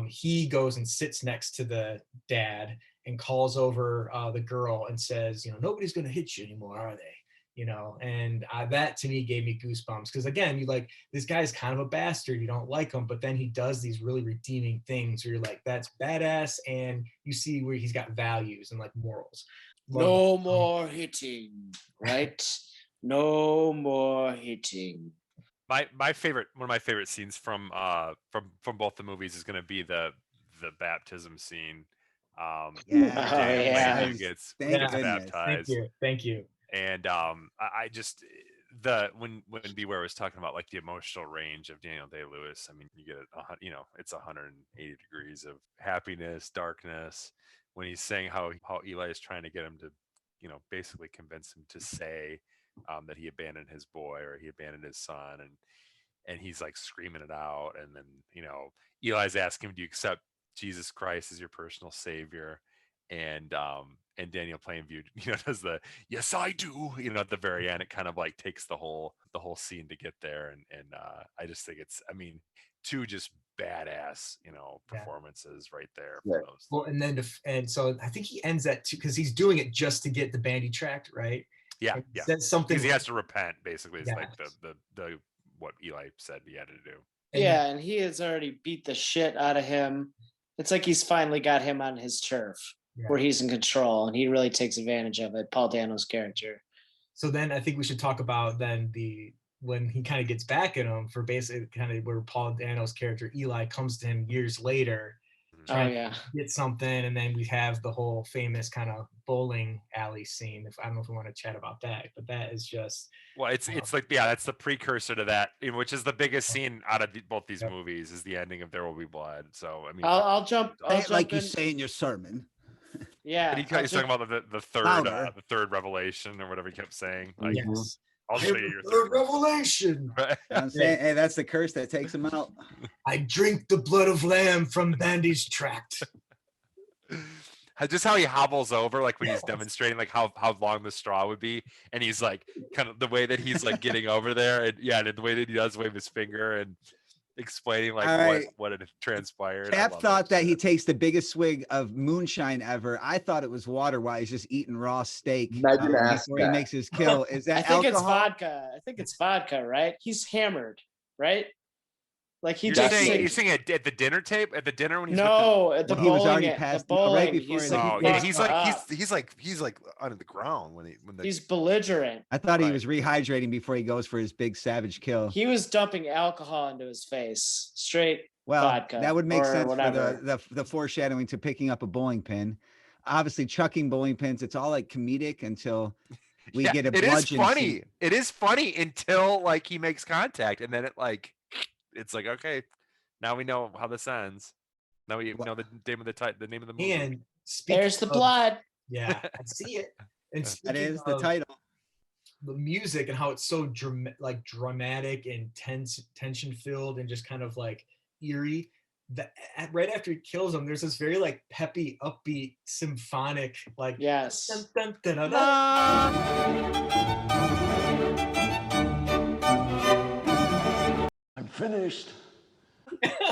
he goes and sits next to the dad and calls over the girl and says, nobody's going to hit you anymore, are they? and that to me gave me goosebumps, because again, you like, this guy's kind of a bastard, you don't like him, but then he does these really redeeming things where you're like, that's badass, and you see where he's got values and like morals. No more hitting, right? No more hitting. My favorite, one of my favorite scenes from both the movies is going to be the baptism scene. Daniel gets baptized. Thank you. And I just when Beware was talking about like the emotional range of Daniel Day-Lewis, I mean, you get it's 180 degrees of happiness, darkness, when he's saying how Eli is trying to get him to, basically convince him to say that he abandoned his boy or he abandoned his son, and he's like screaming it out, and then Eli's asking him, do you accept Jesus Christ as your personal savior? And Daniel Plainview, does the yes I do, at the very end. It kind of like takes the whole scene to get there, and I just think it's, I mean, two just badass performances right there for those. Well, and so I think he ends that too, because he's doing it just to get the bandy tracked, right? Yeah, Says something because he has to repent, basically. It's like the what Eli said he had to do. Yeah, and he has already beat the shit out of him. It's like he's finally got him on his turf, where he's in control, and he really takes advantage of it, Paul Dano's character. So then I think we should talk about then when he kind of gets back at him for basically kind of where Paul Dano's character Eli comes to him years later, trying to get something, and then we have the whole famous kind of bowling alley scene. I don't know if we want to chat about that, but that is just, well, it's like, that's the precursor to that, which is the biggest scene out of both these movies, is the ending of There Will Be Blood. So I mean, I'll jump like in. you say in your sermon. Yeah, and he's talking about the third revelation or whatever he kept saying. Like, yes. I'll show you your third revelation. I'm saying, hey, that's the curse that takes him out. I drink the blood of lamb from Bandy's tract. Just how he hobbles over, like when he's demonstrating like how long the straw would be, and he's like kind of the way that he's like getting over there, and the way that he does wave his finger and explaining like what had transpired. Cap thought that he takes the biggest swig of moonshine ever. I thought it was water while he's just eating raw steak before he makes his kill. Is that I think alcohol? it's vodka. I think it's vodka, right? He's hammered, right? Like you're saying at the dinner tape, at the dinner when he's at the bowling. He was already passed right before. He's like under the ground when he's belligerent. I thought he was rehydrating before he goes for his big savage kill. He was dumping alcohol into his face, straight vodka. That would make sense whatever. for the foreshadowing to picking up a bowling pin. Obviously, chucking bowling pins, it's all like comedic until we get a bludgeon. It is funny until like he makes contact, and then it's like, okay, now we know how this ends. Now we know the name of the name of the movie. And there's the blood. Yeah, I see it. And that is the title. The music and how it's so dramatic and tension filled and just kind of like eerie. That right after he kills him, there's this very like peppy, upbeat, symphonic like yes. Dun, dun, dun, dun, dun. I'm finished.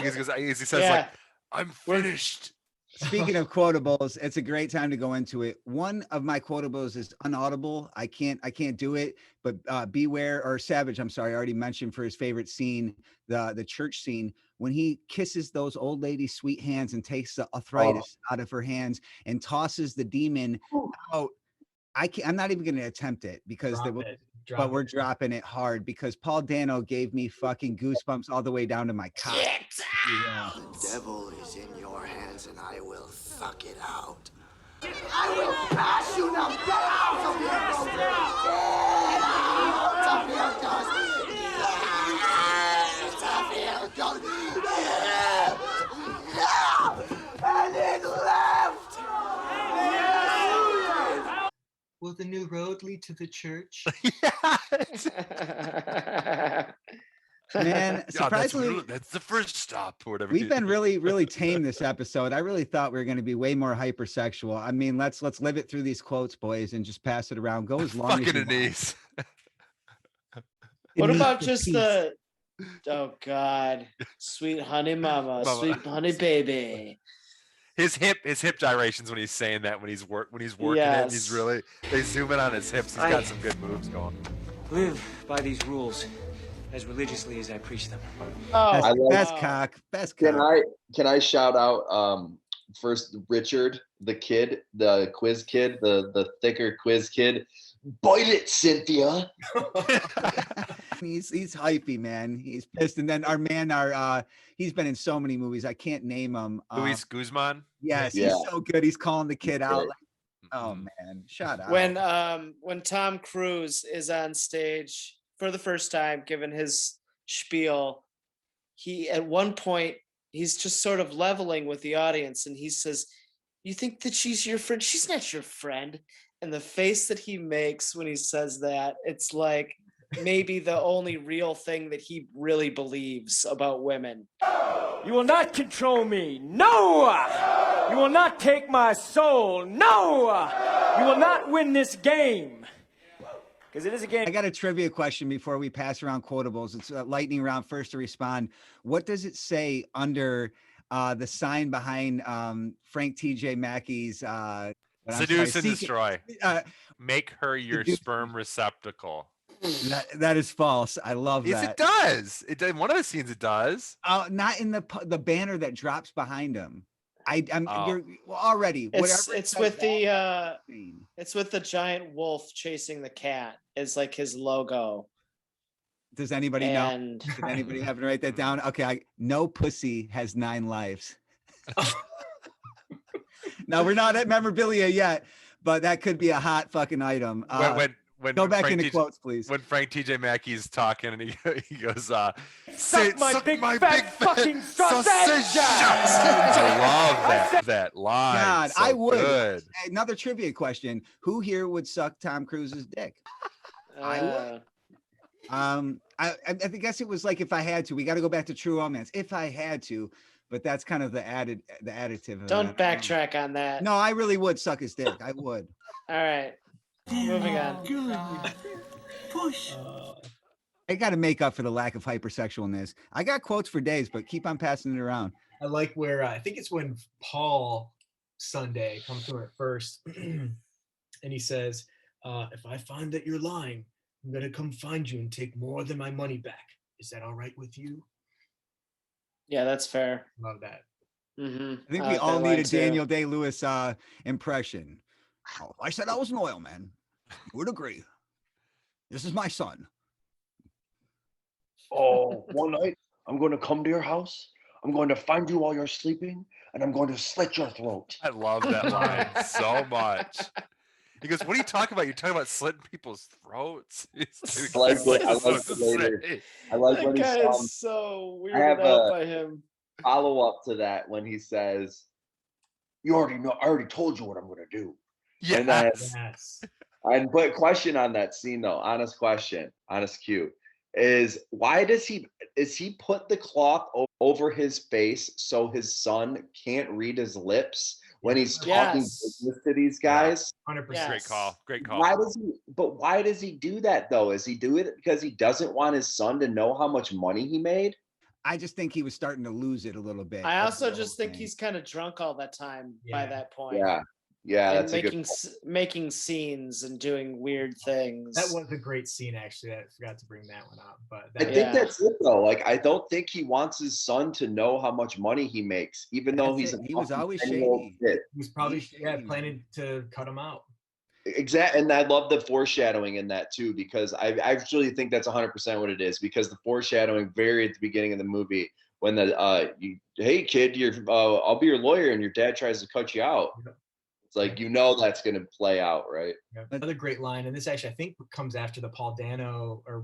He says like, I'm finished. Speaking of quotables, it's a great time to go into it. One of my quotables is unaudible. I can't do it, but Beware or Savage, I'm sorry, I already mentioned for his favorite scene, the church scene, when he kisses those old ladies' sweet hands and takes the arthritis out of her hands and tosses the demon out. I'm not even going to attempt it because but we're dropping it hard because Paul Dano gave me fucking goosebumps all the way down to my cock. Yeah. The devil is in your hands and I will suck it out. I will bash you now. Get out of here. Get out of here. And it left. Will the new road lead to the church? Man, surprisingly, that's the first stop or whatever. We've been really tame this episode. I really thought we were going to be way more hypersexual. I mean, let's live it through these quotes, boys, and just pass it around. Go as long as you want. What about just the oh God, sweet honey mama, sweet honey baby. his hip gyrations when he's saying that, when he's working it, he's really, they zoom in on his hips. He's got some good moves going. Live by these rules as religiously as I preach them. Best cock. Can I shout out first Richard, the kid, the quiz kid, the thicker quiz kid. Bite it, Cynthia. He's hypey, man. He's pissed. And then he's been in so many movies. I can't name him. Luis Guzman. Yes, he's so good. He's calling the kid out. Like, oh man, shut up. When Tom Cruise is on stage for the first time, giving his spiel, he at one point he's just sort of leveling with the audience, and he says, "You think that she's your friend? She's not your friend." And the face that he makes when he says that, it's like maybe the only real thing that he really believes about women. You will not control me. No! You will not take my soul. No! You will not win this game. Because it is a game. I got a trivia question before we pass around quotables. It's a lightning round, first to respond. What does it say under the sign behind Frank T.J. Mackey's Seduce and destroy. Make her your sperm receptacle. That is false. I love that. Yes, it does. In one of the scenes, it does. Not in the banner that drops behind him. You're already. It's with the giant wolf chasing the cat. Is like his logo. Does anybody know? Did anybody have to write that down? Okay, no pussy has 9 lives. Now we're not at memorabilia yet, but that could be a hot fucking item. Go back into quotes, please. When Frank T.J. Mackey's talking and he goes, suck my big fat fucking sausage. I love that line. God, so I would. Good. Another trivia question: who here would suck Tom Cruise's dick? I would. I guess it was like if I had to. We got to go back to True Romance. If I had to. But that's kind of the additive. Don't backtrack on that. No, I really would suck his dick. I would. All right. Moving on. Push. I got to make up for the lack of hypersexualness. I got quotes for days, but keep on passing it around. I like where I think it's when Paul Sunday comes to him at first, and he says, "If I find that you're lying, I'm gonna come find you and take more than my money back. Is that all right with you?" Yeah, that's fair. Love that. Mm-hmm. I think we all need a Daniel Day-Lewis impression. Oh, if I said I was an oil man, you would agree. This is my son. Oh, one night I'm going to come to your house. I'm going to find you while you're sleeping, and I'm going to slit your throat. I love that line so much. He goes, "What are you talking about? You're talking about slitting people's throats." I like when he's so weirded I have out by him. Follow up to that when he says, "You already know. I already told you what I'm going to do." Yes. And put a question on that scene though. Honest question, honest cue is why does he put the cloth over his face so his son can't read his lips when he's talking business to these guys? 100%. Great call. Why does he do that though? Is he do it because he doesn't want his son to know how much money he made? I just think he was starting to lose it a little bit. I also just think he's kind of drunk all the time by that point. Yeah, and that's a good making scenes and doing weird things. That was a great scene, actually. I forgot to bring that one up, but I think that's it though. Like, I don't think he wants his son to know how much money he makes, even though he was always shady. He was probably planning to cut him out. Exactly, and I love the foreshadowing in that too, because I actually think that's 100% what it is. Because the foreshadowing very at the beginning of the movie, when hey kid, I'll be your lawyer, and your dad tries to cut you out. Like, that's going to play out, right? Another great line, and this actually I think comes after the Paul Dano or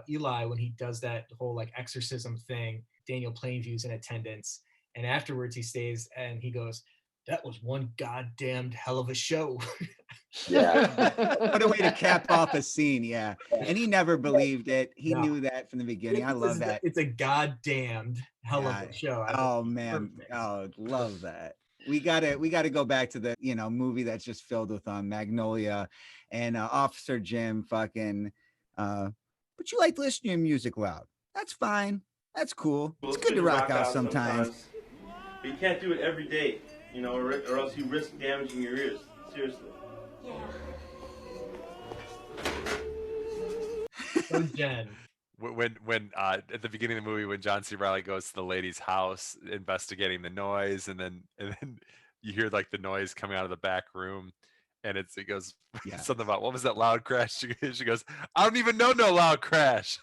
Eli when he does that whole like exorcism thing. Daniel Plainview's in attendance, and afterwards he stays and he goes, "That was one goddamned hell of a show." Yeah, what a way to cap off a scene. Yeah, and he never believed it. He knew that from the beginning. I love that. It's a goddamned hell of a show. Oh man, love that. We gotta go back to the movie that's just filled with Magnolia and Officer Jim fucking but you like to listen to your music loud. That's fine. That's cool. It's good to rock out sometimes. But you can't do it every day. You know, or else you risk damaging your ears. Seriously. So Jen. When at the beginning of the movie, when John C. Reilly goes to the lady's house investigating the noise, and then you hear like the noise coming out of the back room, and it goes something about, what was that loud crash? She goes, I don't even know no loud crash.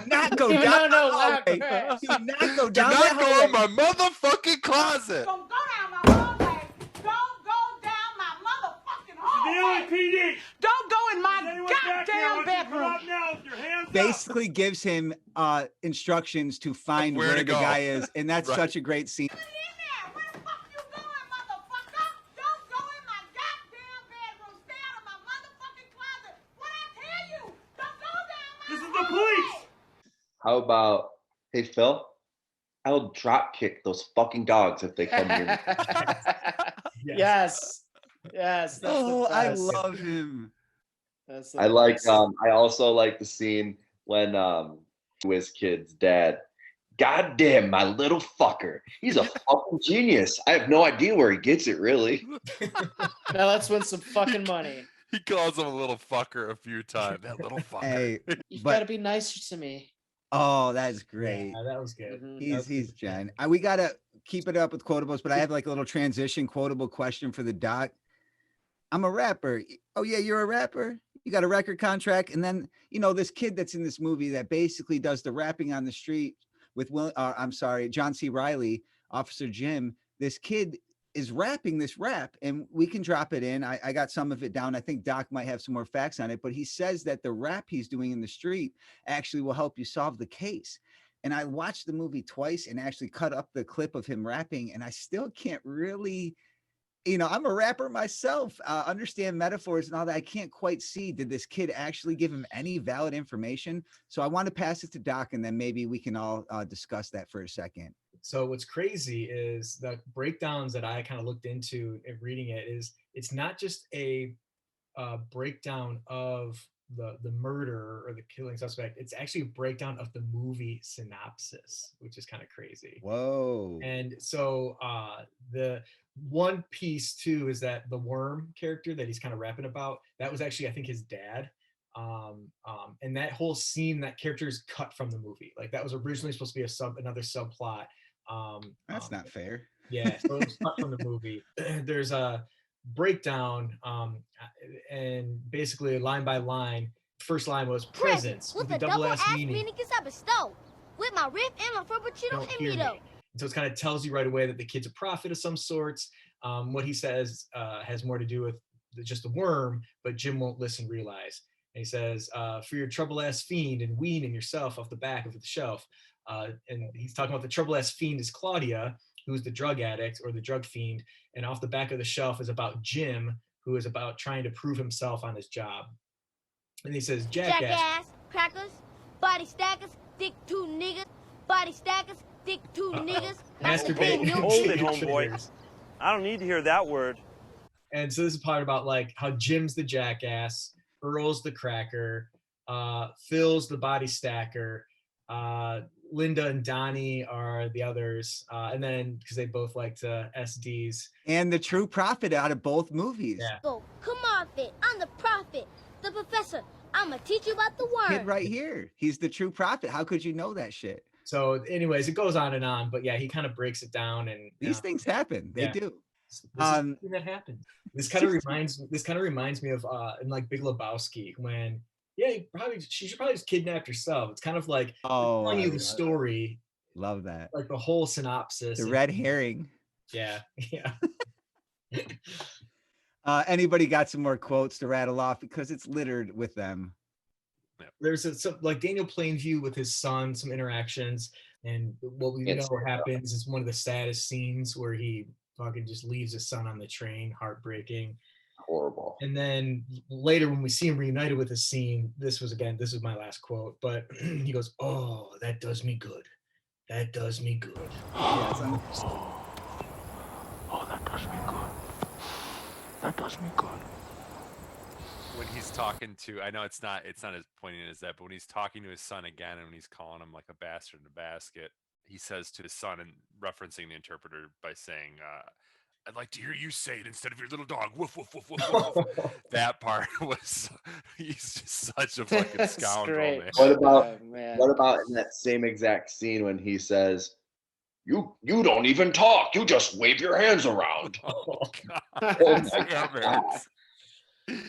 Not go down the hallway. Do not go Do down not that go hallway. in my motherfucking closet. Don't go down my hallway. Don't go down my motherfucking hallway. PD. Don't go in my goddamn bedroom. Basically gives him instructions to find Where where to the go. guy is, and that's Right. such a great scene. This is the police. How about, hey Phil, I'll drop kick those fucking dogs if they come near me. Yes. Yes. That's Oh, the I best. love him. That's the I like best. I also like the scene when Wiz Kid's dad, God damn, my little fucker. He's a fucking genius. I have no idea where he gets it, really. Now let's win some fucking money. He calls him a little fucker a few times. That little fucker. Hey, You've but got to be nicer to me. oh, that's great. Yeah, that was good. He's Jen. We gotta keep it up with quotables, but I have like a little transition quotable question for the doc. I'm a rapper. Oh yeah, you're a rapper. You got a record contract, and then this kid that's in this movie that basically does the rapping on the street with John C. Reilly, Officer Jim. This kid is rapping this rap, and we can drop it in. I got some of it down. I think Doc might have some more facts on it, but he says that the rap he's doing in the street actually will help you solve the case. And I watched the movie twice and actually cut up the clip of him rapping, and I still can't really, I'm a rapper myself, understand metaphors and all that. I can't quite see, did this kid actually give him any valid information? So I want to pass it to Doc, and then maybe we can all discuss that for a second. So what's crazy is the breakdowns that I kind of looked into in reading it is it's not just a breakdown of the murder or the killing suspect. It's actually a breakdown of the movie synopsis, which is kind of crazy. Whoa. And so the one piece too is that the worm character that he's kind of rapping about, that was actually, I think, his dad. And that whole scene, that character is cut from the movie. Like that was originally supposed to be another subplot. That's not fair. Yeah, so it was cut from the movie. There's a breakdown, and basically line by line. First line was presents with a a double ass ass meaning. meaning I bestow. With my rip and my frappuccino Don't and hear me me. though. And so it kind of tells you right away that the kid's a prophet of some sorts. What he says has more to do with just the worm, but Jim won't listen, realize. And he says, for your trouble ass fiend and weaning yourself off the back of the shelf. And he's talking about the trouble ass fiend is Claudia, who's the drug addict or the drug fiend. And off the back of the shelf is about Jim, who is about trying to prove himself on his job. And he says, Jackass, crackers, body stackers, thick two niggas, body stackers, thick two niggas. Masturbating. Hold it, homeboy. I don't need to hear that word. And so this is part about like how Jim's the jackass, Earl's the cracker, Phil's the body stacker, Linda and Donnie are the others, and then because they both like to SDs. And the true prophet out of both movies. Yeah. Go, come on, Fit. I'm the prophet, the professor. I'm gonna teach you about the Kid word. right here. He's the true prophet. How could you know that shit? So anyways, it goes on and on, but yeah, he kind of breaks it down, and These things happen. They yeah. do. This is something that happened. This kind of reminds me of in like Big Lebowski when she should probably just kidnap herself. It's kind of like telling you the story. Love that. Like the whole synopsis. The red herring. Yeah. Yeah. Anybody got some more quotes to rattle off, because it's littered with them? There's some like Daniel Plainview with his son, some interactions, and what we know happens is one of the saddest scenes where he fucking just leaves his son on the train, heartbreaking. Horrible. And then later when we see him reunited with the scene, this was my last quote, but he goes, "Oh, that does me good. That does me good." Oh, that does me good. That does me good. When he's talking to, I know it's not as poignant as that, but when he's talking to his son again, and when he's calling him like a bastard in a basket, he says to his son, and referencing the interpreter by saying, I'd like to hear you say it instead of your little dog. Woof, woof, woof, woof, woof, woof. That part was, he's just such a fucking That's scoundrel, great. man. What about Oh, man. what about in that same exact scene when he says, "You don't even talk. You just wave your hands around." Oh, Oh God. my Damn God. it.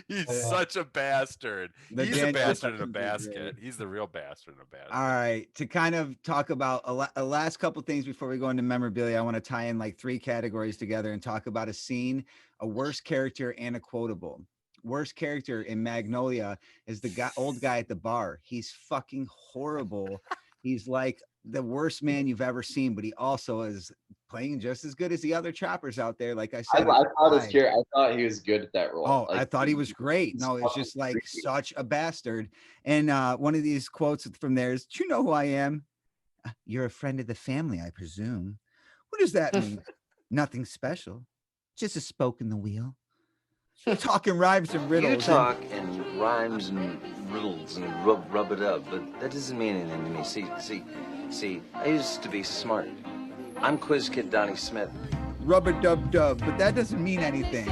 He's such a bastard. The He's a Daniel bastard in a Hutchins is basket. great. He's the real bastard in a basket. All right, to kind of talk about a last couple things before we go into memorabilia, I want to tie in like 3 categories together and talk about a scene, a worst character, and a quotable. Worst character in Magnolia is the old guy at the bar. He's fucking horrible. He's like the worst man you've ever seen, but he also is playing just as good as the other choppers out there. Like I I said, I thought he was good at that role. Oh, Like, I thought he was great. he's No, it's fucking just like freaky. such a bastard. And one of these quotes from there is, "Do you know who I am? You're a friend of the family, I presume. What does that mean? Nothing special. Just a spoke in the wheel. Talking rhymes and riddles. You talk in rhymes and riddles and rub it up, but that doesn't mean anything to me. See, I used to be smart. I'm Quiz Kid Donnie Smith. Rubber dub dub, but that doesn't mean anything."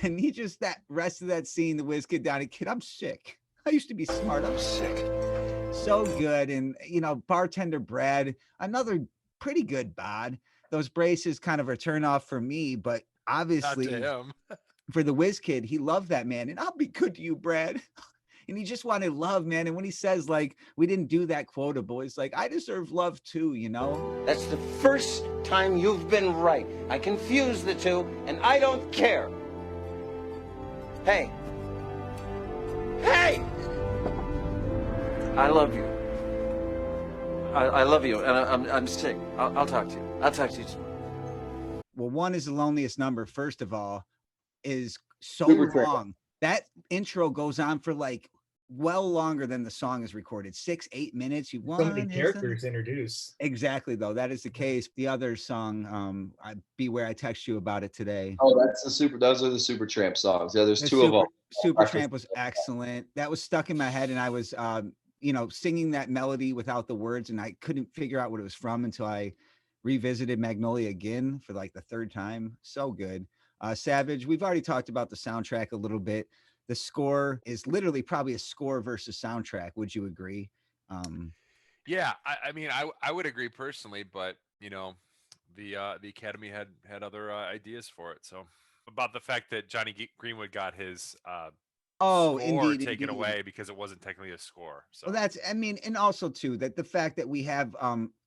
And he just, that rest of that scene, the whiz kid Donnie kid, I'm sick. I used to be smart. I'm sick. So good. And bartender Brad, another pretty good bod. Those braces kind of a turn off for me, but obviously Not to him. for the whiz kid, he loved that man. And I'll be good to you, Brad. And he just wanted love, man. And when he says, like, we didn't do that quotable, it's like, I deserve love too, That's the first time you've been right. I confuse the two, and I don't care. Hey. Hey! I love you. I love you, and I'm sick. I'll talk to you. I'll talk to you tomorrow. Well, one is the loneliest number, first of all, is so Super Trick. long. That intro goes on for like well longer than the song is recorded. 6-8 minutes. So many characters introduced. Exactly, though. That is the case. The other song, Beware, I text you about it today. Oh, those are the Super Tramp songs. Yeah, there's The 2 of them. Super Tramp was excellent. That was stuck in my head, and I was singing that melody without the words, and I couldn't figure out what it was from until I revisited Magnolia again for like the 3rd time. So good. Savage, we've already talked about the soundtrack a little bit. The score is literally probably a score versus soundtrack. Would you agree? Yeah, I mean, I would agree personally, but the Academy had other ideas for it. So about the fact that Johnny Greenwood got his score taken away because it wasn't technically a score. So well, and also too that the fact that we have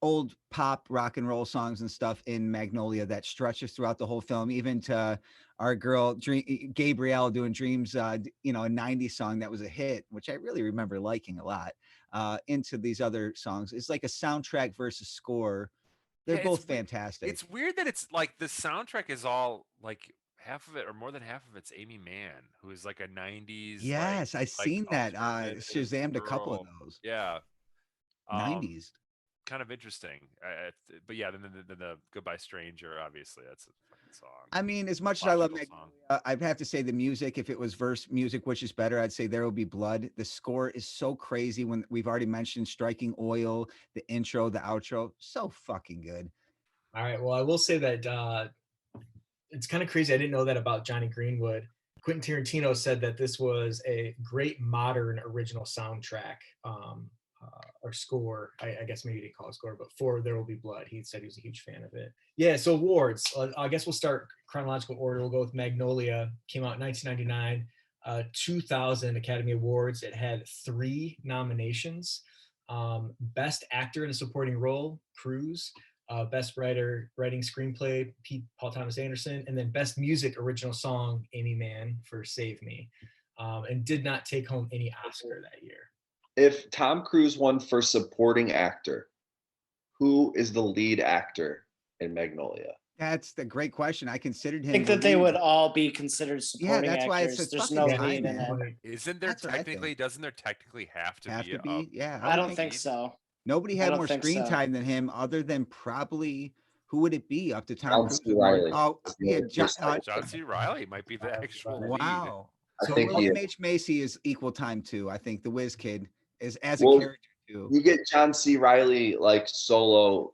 old pop rock and roll songs and stuff in Magnolia that stretches throughout the whole film, even to our girl Gabrielle doing Dreams, a 90s song that was a hit, which I really remember liking a lot, into these other songs. It's like a soundtrack versus score. They're both fantastic. It's weird that it's like the soundtrack is all like half of it or more than half of it's Amy Mann, who is like a 90s. Yes, I seen that. Shazammed a couple of those. Yeah. 90s. Kind of interesting. But yeah, then the Goodbye Stranger, obviously, that's a fucking song. I mean, as much as I love Magnolia, I'd have to say the music, if it was verse music, which is better, I'd say There Will Be Blood. The score is so crazy when we've already mentioned Striking Oil, the intro, the outro, so fucking good. All right. Well, I will say that it's kind of crazy. I didn't know that about Johnny Greenwood. Quentin Tarantino said that this was a great modern original soundtrack or score. I guess maybe they call it score, but for There Will Be Blood, he said he was a huge fan of it. Yeah, so awards. I guess we'll start chronological order. We'll go with Magnolia. Came out in 1999. 2000 Academy Awards. It had 3 nominations. Best Actor in a Supporting Role, Cruise. Best Writing Screenplay, Paul Thomas Anderson, and then Best Music Original Song, Amy Mann for Save Me, and did not take home any Oscar that year. If Tom Cruise won for supporting actor, who is the lead actor in Magnolia? That's the great question. I considered him. I think that they would all be considered supporting that's why actors. it's There's no lead in it. Isn't there technically? Doesn't there technically have to be? Yeah, I don't think so. Nobody had more screen time than him, other than probably who would it be up to Tom Cruise? John C. Reilly. Oh, yeah, John C. Reilly might be the actual wow. I So think William H. Macy is equal time too. I think the Whiz Kid is as a Well, character too. You get John C. Reilly like solo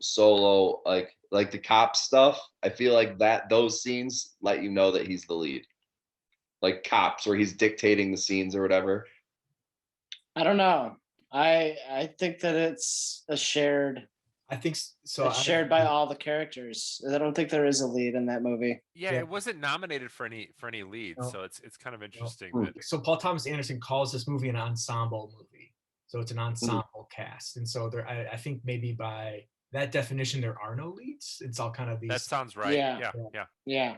like the cop stuff, I feel like that those scenes let you know that he's the lead. Like Cops, where he's dictating the scenes or whatever. I don't know. I think that it's a shared. I think so. It's shared by all the characters. I don't think there is a lead in that movie. Yeah, it wasn't nominated for any leads, No. so it's kind of interesting. No. That, So Paul Thomas Anderson calls this movie an ensemble movie. So it's an ensemble cast, and so there, I think maybe by that definition, there are no leads. It's all kind of these. that sounds right. Yeah.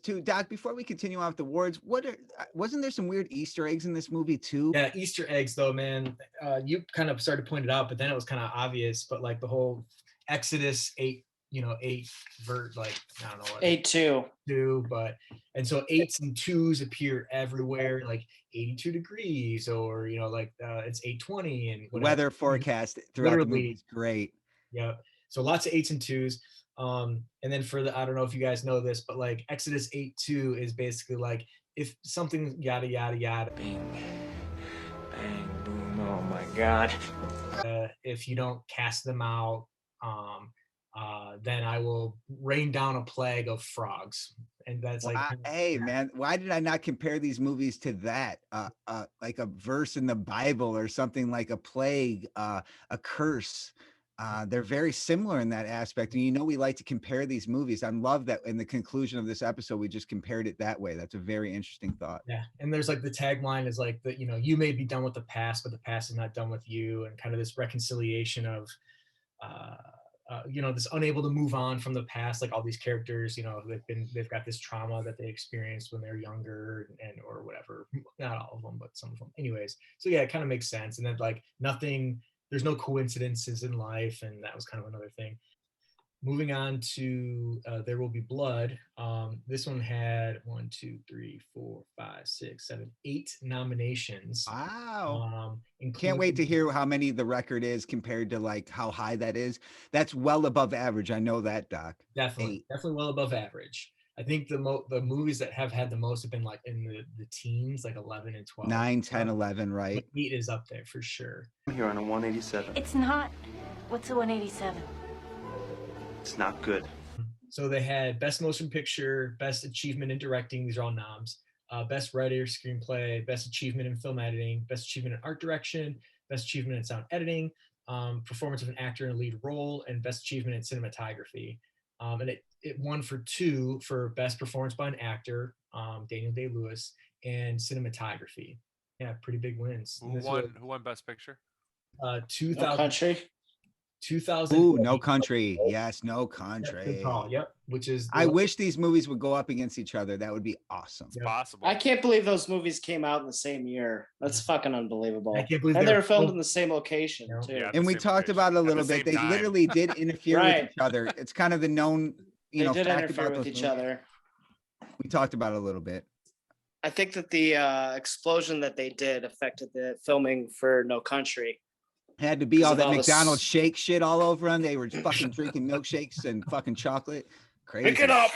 To Doc, before we continue off the awards, wasn't there some weird Easter eggs in this movie too? Yeah, Easter eggs though, man. You kind of started to point it out, but then it was kind of obvious. But like the whole Exodus 8, 8 vert, like I don't know what 8-2, but and so 8s and 2s appear everywhere, like 82 degrees, or like it's 820 and whatever. Weather forecast throughout the movie is great. Yeah, so lots of 8s and 2s. And then for the, I don't know if you guys know this, but like Exodus 8:2 is basically like if something yada yada yada. Bing, bang, boom. Oh my God. If you don't cast them out, then I will rain down a plague of frogs. And that's like, hey man, why did I not compare these movies to that? Like a verse in the Bible or something, like a plague, a curse. They're very similar in that aspect. And we like to compare these movies. I love that in the conclusion of this episode, we just compared it that way. That's a very interesting thought. Yeah. And there's like the tagline is like that, you may be done with the past, but the past is not done with you. And kind of this reconciliation of, this unable to move on from the past. Like all these characters, they've got this trauma that they experienced when they're younger or whatever. Not all of them, but some of them. Anyways. So yeah, it kind of makes sense. And then like there's no coincidences in life, and that was kind of another thing. Moving on to There Will Be Blood. This one had 8 nominations. Wow. Can't wait to hear how many the record is compared to like how high that is. That's well above average. I know that, Doc. Definitely well above average. I think the movies that have had the most have been like in the teens, like 11 and 12. 9, 10, 11, right? 8 is up there for sure. I'm here on a 187. It's not. What's a 187? It's not good. So they had Best Motion Picture, Best Achievement in Directing. These are all noms. Best Writer, Screenplay, Best Achievement in Film Editing, Best Achievement in Art Direction, Best Achievement in Sound Editing, Performance of an Actor in a Lead Role, and Best Achievement in Cinematography. And it won for 2 for Best Performance by an Actor, Daniel Day-Lewis, and Cinematography. Yeah, pretty big wins. Who won Best Picture? 2000. No Country. 2000. Ooh, No Country. Yes, No Country. Yep. Which is. I wish these movies would go up against each other. That would be awesome. It's possible. I can't believe those movies came out in the same year. That's fucking unbelievable. I can't believe and they were filmed in the same location too. Yeah, And we talked about it a little bit. They literally did interfere with each other. It's kind of the known, They did fact interfere about with those each movies. other. We talked about it a little bit. I think that the explosion that they did affected the filming for No Country. Had to be all of that all the McDonald's shake shit all over them. They were fucking drinking milkshakes and fucking chocolate. Crazy. Pick it up.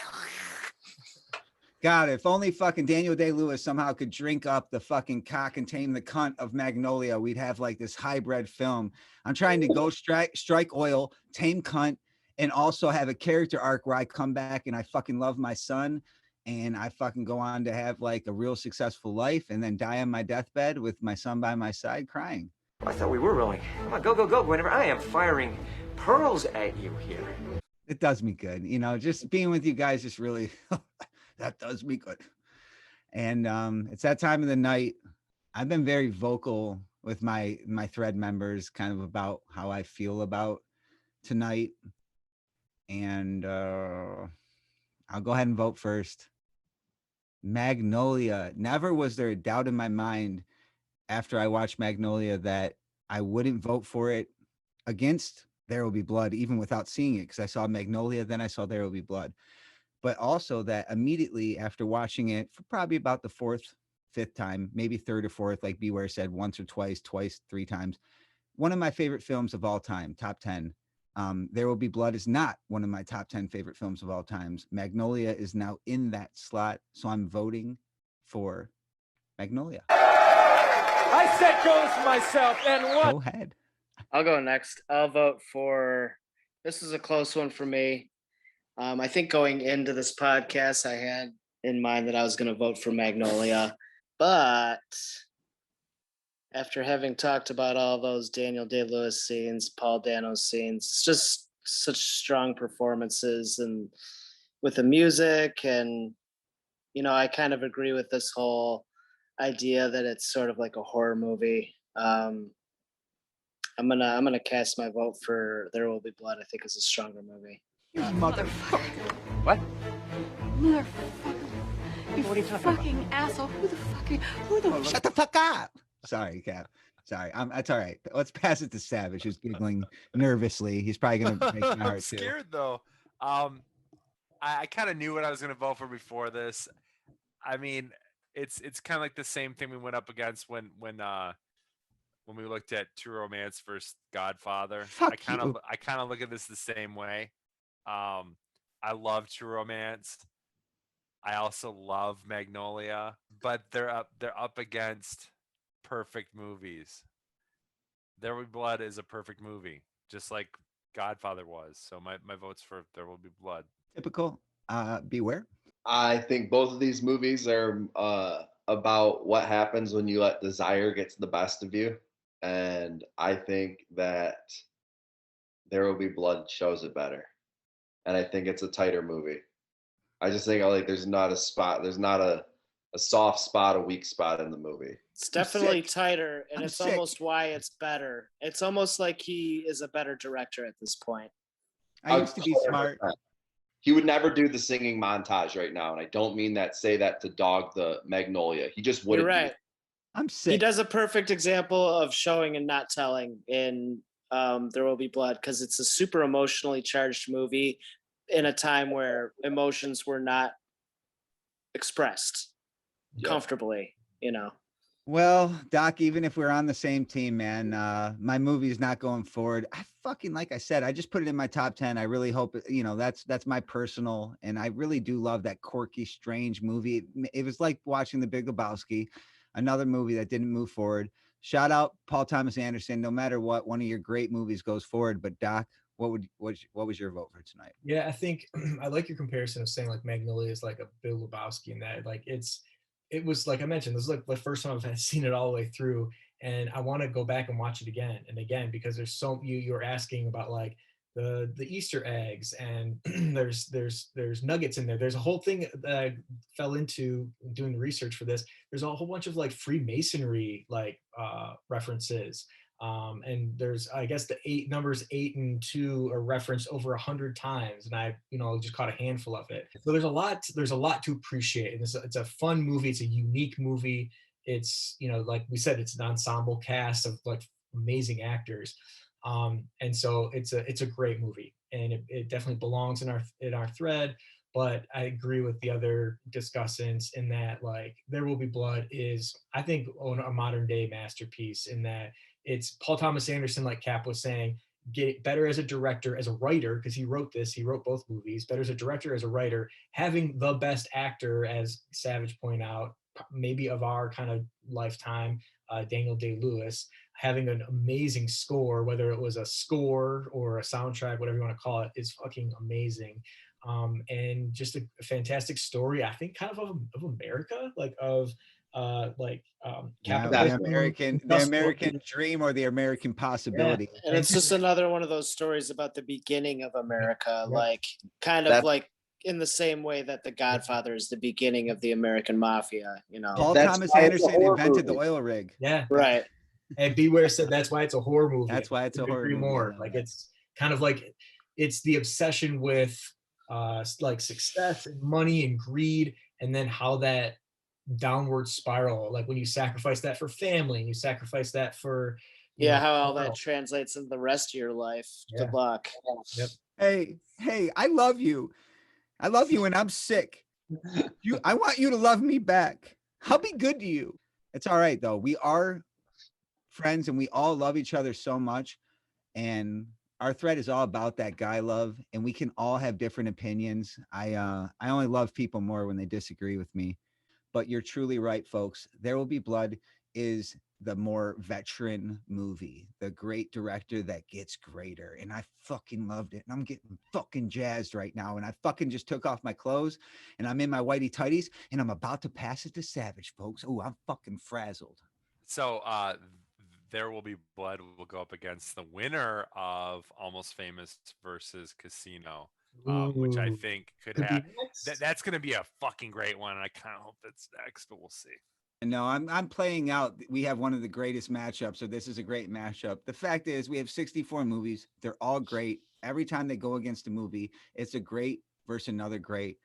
God, if only fucking Daniel Day-Lewis somehow could drink up the fucking cock and tame the cunt of Magnolia, we'd have like this hybrid film. I'm trying to go strike oil, tame cunt, and also have a character arc where I come back and I fucking love my son and I fucking go on to have like a real successful life and then die on my deathbed with my son by my side crying. I thought we were rolling. Come on, go, go, go. Whenever I am firing pearls at you here. It does me good. Just being with you guys just really, that does me good. And it's that time of the night. I've been very vocal with my thread members kind of about how I feel about tonight. And I'll go ahead and vote first. Magnolia. Never was there a doubt in my mind after I watched Magnolia that I wouldn't vote for it against There Will Be Blood, even without seeing it, because I saw Magnolia, then I saw There Will Be Blood. But also that immediately after watching it for probably about the 4th, 5th time, maybe 3rd or 4th, like Beware said, once or twice, 3 times, one of my favorite films of all time, top 10. There Will Be Blood is not one of my top 10 favorite films of all times. Magnolia is now in that slot, so I'm voting for Magnolia. I set goals for myself, and what? Go ahead. I'll go next. I'll vote for. This is a close one for me. I think going into this podcast, I had in mind that I was going to vote for Magnolia, but after having talked about all those Daniel Day-Lewis scenes, Paul Dano scenes, it's just such strong performances and with the music, and I kind of agree with this whole idea that it's sort of like a horror movie. I'm gonna cast my vote for There Will Be Blood. I think it's a stronger movie. You motherfucker. What? Motherfucker. You What are you talking fucking asshole. Who the fuck are you? Who the Shut the fuck up. Sorry, Cap. Sorry. That's all right. Let's pass it to Savage, who's giggling nervously. He's probably gonna break my I'm heart too. scared though. I kind of knew what I was going to vote for before this. I mean, it's kind of like the same thing we went up against when we looked at True Romance versus Godfather. Fuck I kind of look at this the same way. I love True Romance. I also love Magnolia, but they're up against perfect movies. There Will Be Blood is a perfect movie, just like Godfather was. So my vote's for There Will Be Blood. Typical. Beware. I think both of these movies are about what happens when you let desire get the best of you. And I think that There Will Be Blood shows it better. And I think it's a tighter movie. I just think there's not a soft spot, a weak spot in the movie. It's definitely tighter, and it's almost why it's better. It's almost like he is a better director at this point. I used to be smart. He would never do the singing montage right now, and I don't mean say that to dog the Magnolia. He just wouldn't. You're right. I'm sick. He does a perfect example of showing and not telling in There Will Be Blood, because it's a super emotionally charged movie in a time where emotions were not expressed comfortably, Well, Doc, even if we're on the same team, man, my movie is not going forward. Like I said, I just put it in my top 10. I really hope, that's my personal, and I really do love that quirky, strange movie. It was like watching The Big Lebowski, another movie that didn't move forward. Shout out Paul Thomas Anderson. No matter what, one of your great movies goes forward. But Doc, what was your vote for tonight? Yeah, I think I like your comparison of saying like Magnolia is like a Big Lebowski, and that like it was like I mentioned, this is like the first time I've seen it all the way through, and I want to go back and watch it again and again, because there's you're asking about like the Easter eggs, and there's nuggets in there. There's a whole thing that I fell into doing the research for this. There's a whole bunch of like Freemasonry like references. And there's, I guess, the numbers 8 and 2 are referenced over 100 times, and I, just caught a handful of it. So there's a lot to appreciate, and it's a fun movie. It's a unique movie. It's, like we said, it's an ensemble cast of like amazing actors, and so it's a great movie, and it definitely belongs in our thread. But I agree with the other discussants in that like There Will Be Blood is, I think, a modern day masterpiece, in that it's Paul Thomas Anderson, like Cap was saying, get better as a director, as a writer, because he wrote both movies, better as a director, as a writer, having the best actor, as Savage pointed out, maybe of our kind of lifetime, Daniel Day-Lewis, having an amazing score, whether it was a score or a soundtrack, whatever you want to call it, is fucking amazing. And just a fantastic story, I think, kind of America, like of the American dream, or the American possibility. Yeah. And it's just another one of those stories about the beginning of America, like kind of like in the same way that The Godfather is the beginning of the American mafia. Paul Thomas Anderson invented the oil rig. Yeah, right. And Beware said that's why it's a horror movie. That's why it's a horror movie. More like it's kind of like it's the obsession with like success and money and greed, and then how that downward spiral, like when you sacrifice that for family and you sacrifice that for how all that translates into the rest of your life. Good luck. Yep. Hey, I love you and I'm sick. I want you to love me back. I'll be good to you. It's all right though. We are friends and we all love each other so much, and our thread is all about that guy love, and we can all have different opinions. I only love people more when they disagree with me. But you're truly right, folks. There Will Be Blood is the more veteran movie, the great director that gets greater. And I fucking loved it. And I'm getting fucking jazzed right now. And I fucking just took off my clothes and I'm in my whitey tighties and I'm about to pass it to Savage, folks. Oh, I'm fucking frazzled. So There Will Be Blood will go up against the winner of Almost Famous versus Casino, which I think could have that's going to be a fucking great one. And I kind of hope that's next, but we'll see. No, I'm playing out. We have one of the greatest matchups, so this is a great matchup. The fact is, we have 64 movies. They're all great. Every time they go against a movie, it's a great versus another great.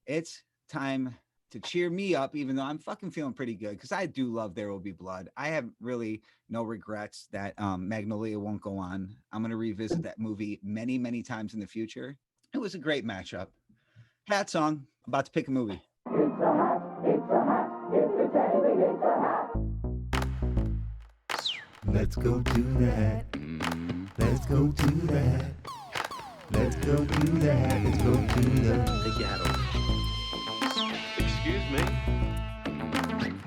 It's time to cheer me up, even though I'm fucking feeling pretty good because I do love There Will Be Blood. I have really no regrets that Magnolia won't go on. I'm going to revisit that movie many, many times in the future. It was a great matchup. Hat song. About to pick a movie. Let's go do that. Let's go do that. Let's go do that. Let's go do that. Take your hat off. Excuse me?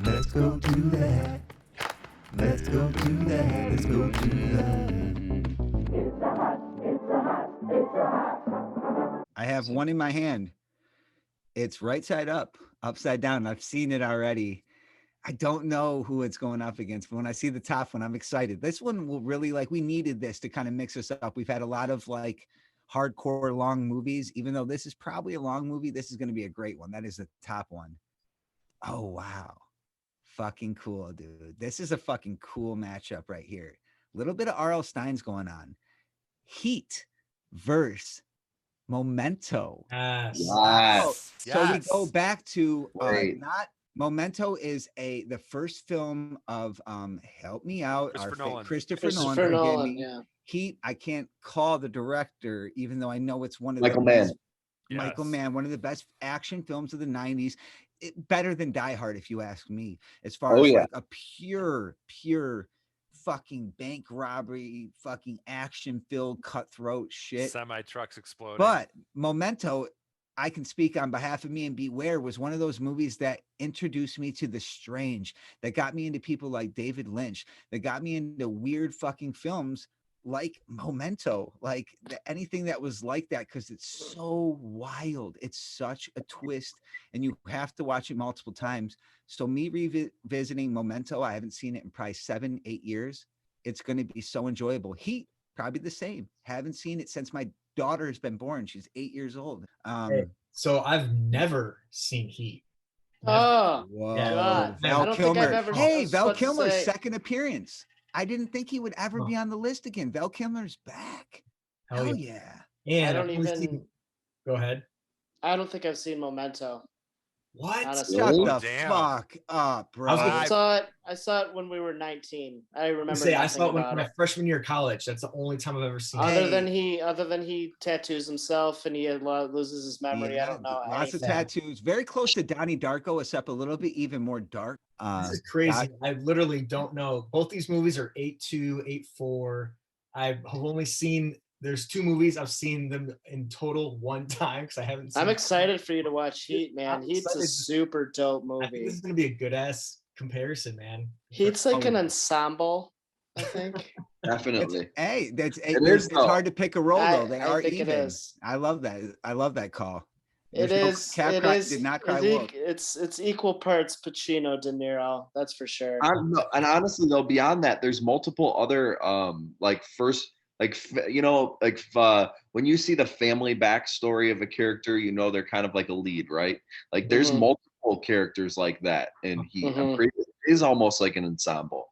Let's go do that. Let's go do that. Let's go do that. I have one in my hand. It's right side up, upside down. I've seen it already. I don't know who it's going up against, but when I see the top one, I'm excited. This one will really, like, we needed this to kind of mix us up. We've had a lot of like hardcore long movies. Even though this is probably a long movie, this is going to be a great one. That is the top one. Oh, wow. Fucking cool, dude. This is a fucking cool matchup right here. A little bit of R.L. Stein's going on. Heat versus Memento. Yes. Wow. So we go back to not Memento is the first film of help me out, Christopher Nolan. Yeah. Heat, I can't call the director, even though I know it's one of Michael the Mann. best, Michael Mann, one of the best action films of the 90s. Better than Die Hard, if you ask me, as far as like a pure fucking bank robbery, fucking action filled cutthroat shit. Semi trucks exploding. But Memento, I can speak on behalf of me, and Beware was one of those movies that introduced me to the strange, that got me into people like David Lynch, that got me into weird fucking films like Memento, like anything that was like that, because it's so wild. It's such a twist, and you have to watch it multiple times. So me revisiting Memento, I haven't seen it in probably 7-8 years. It's going to be so enjoyable. Heat, probably the same. Haven't seen it since my daughter has been born. She's 8 years old. So I've never seen Heat. Oh, whoa. God. Val Kilmer. Hey, Val Kilmer's say... second appearance. I didn't think he would ever be on the list again. Val Kilmer's back. Hell yeah. And I don't even... Go ahead. I don't think I've seen Memento. What? Honestly. Shut the fuck up, bro. I saw it when we were 19. I remember. I saw it when my freshman year of college. That's the only time I've ever seen it. Other than he tattoos himself and he loses his memory. I don't know. Lots of tattoos. Very close to Donnie Darko, except a little bit even more dark. This is crazy. I literally don't know. Both these movies are 8.2, 8.4. I've only seen. There's two movies I've seen them in total one time because I haven't seen I'm excited for you to watch Heat, man. Heat's a super dope movie. I think this is gonna be a good ass comparison, man. Heat's like an ensemble, I think. Definitely. It's hard to pick a role though. They are think even. it is. I love that. I love that call. It is. Did not cry wolf. It's equal parts Pacino, De Niro. That's for sure. And honestly, though, beyond that, there's multiple other when you see the family backstory of a character, you know they're kind of like a lead, right? Like there's multiple characters like that in Heat. I'm pretty, it is almost like an ensemble.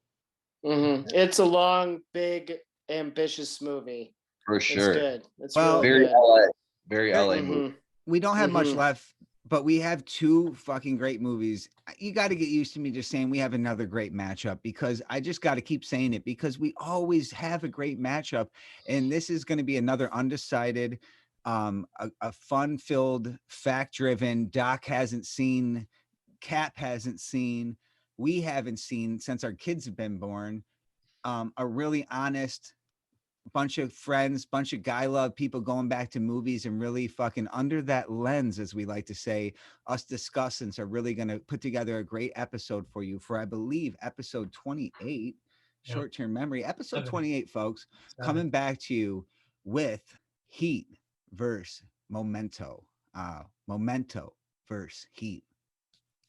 It's a long, big, ambitious movie. For sure. It's good. It's very good. LA. Very LA movie. We don't have much left, but we have two fucking great movies. You got to get used to me just saying we have another great matchup, because I just got to keep saying it, because we always have a great matchup. And this is going to be another undecided, a fun-filled, fact-driven, Doc hasn't seen, Cap hasn't seen, we haven't seen since our kids have been born, a really honest, bunch of friends, bunch of guy love people going back to movies and really fucking under that lens, as we like to say, us discussants are really going to put together a great episode for you for, I believe, episode 28, short-term memory, episode 28, folks, coming back to you with Heat versus Memento. Memento versus Heat.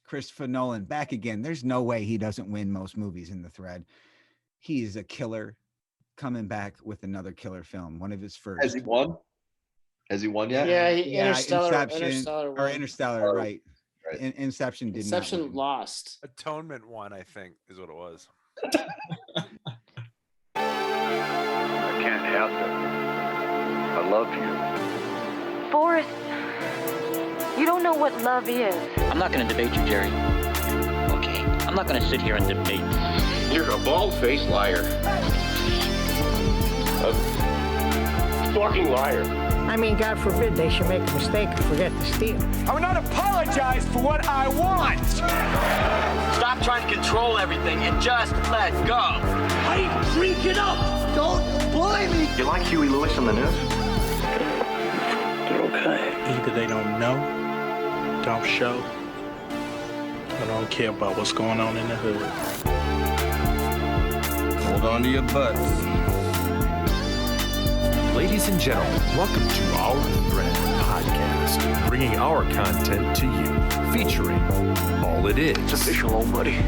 Christopher Nolan back again. There's no way he doesn't win most movies in the thread. He is a killer, coming back with another killer film, one of his first. Has he won? Has he won yet? Yeah, Interstellar, won. Interstellar, right. Inception didn't. Inception lost. Atonement won, I think, is what it was. I can't help it. I love you. Forrest, you don't know what love is. I'm not going to debate you, Jerry. Okay, I'm not going to sit here and debate. You're a bald-faced liar. A fucking liar. I mean, God forbid they should make a mistake and forget to steal. I will not apologize for what I want. Stop trying to control everything and just let go. Hey, drink it up! Don't bully me! You like Huey Lewis on the news? They're okay. Either they don't know, don't show, or don't care about what's going on in the hood. Hold on to your butts. Ladies and gentlemen, welcome to Our Thread Podcast, bringing our content to you, featuring All It Is. It's official, old buddy.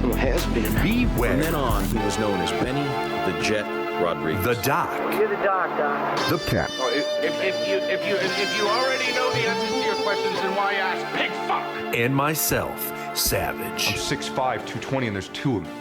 Who has been. Beware. From then on, he was known as Benny the Jet Rodriguez. The Doc. You're the doc, Doc. The Cap. Oh, if you already know the answers to your questions, then why ask? Pig fuck! And myself, Savage. I'm 6'5", 220, and there's two of them.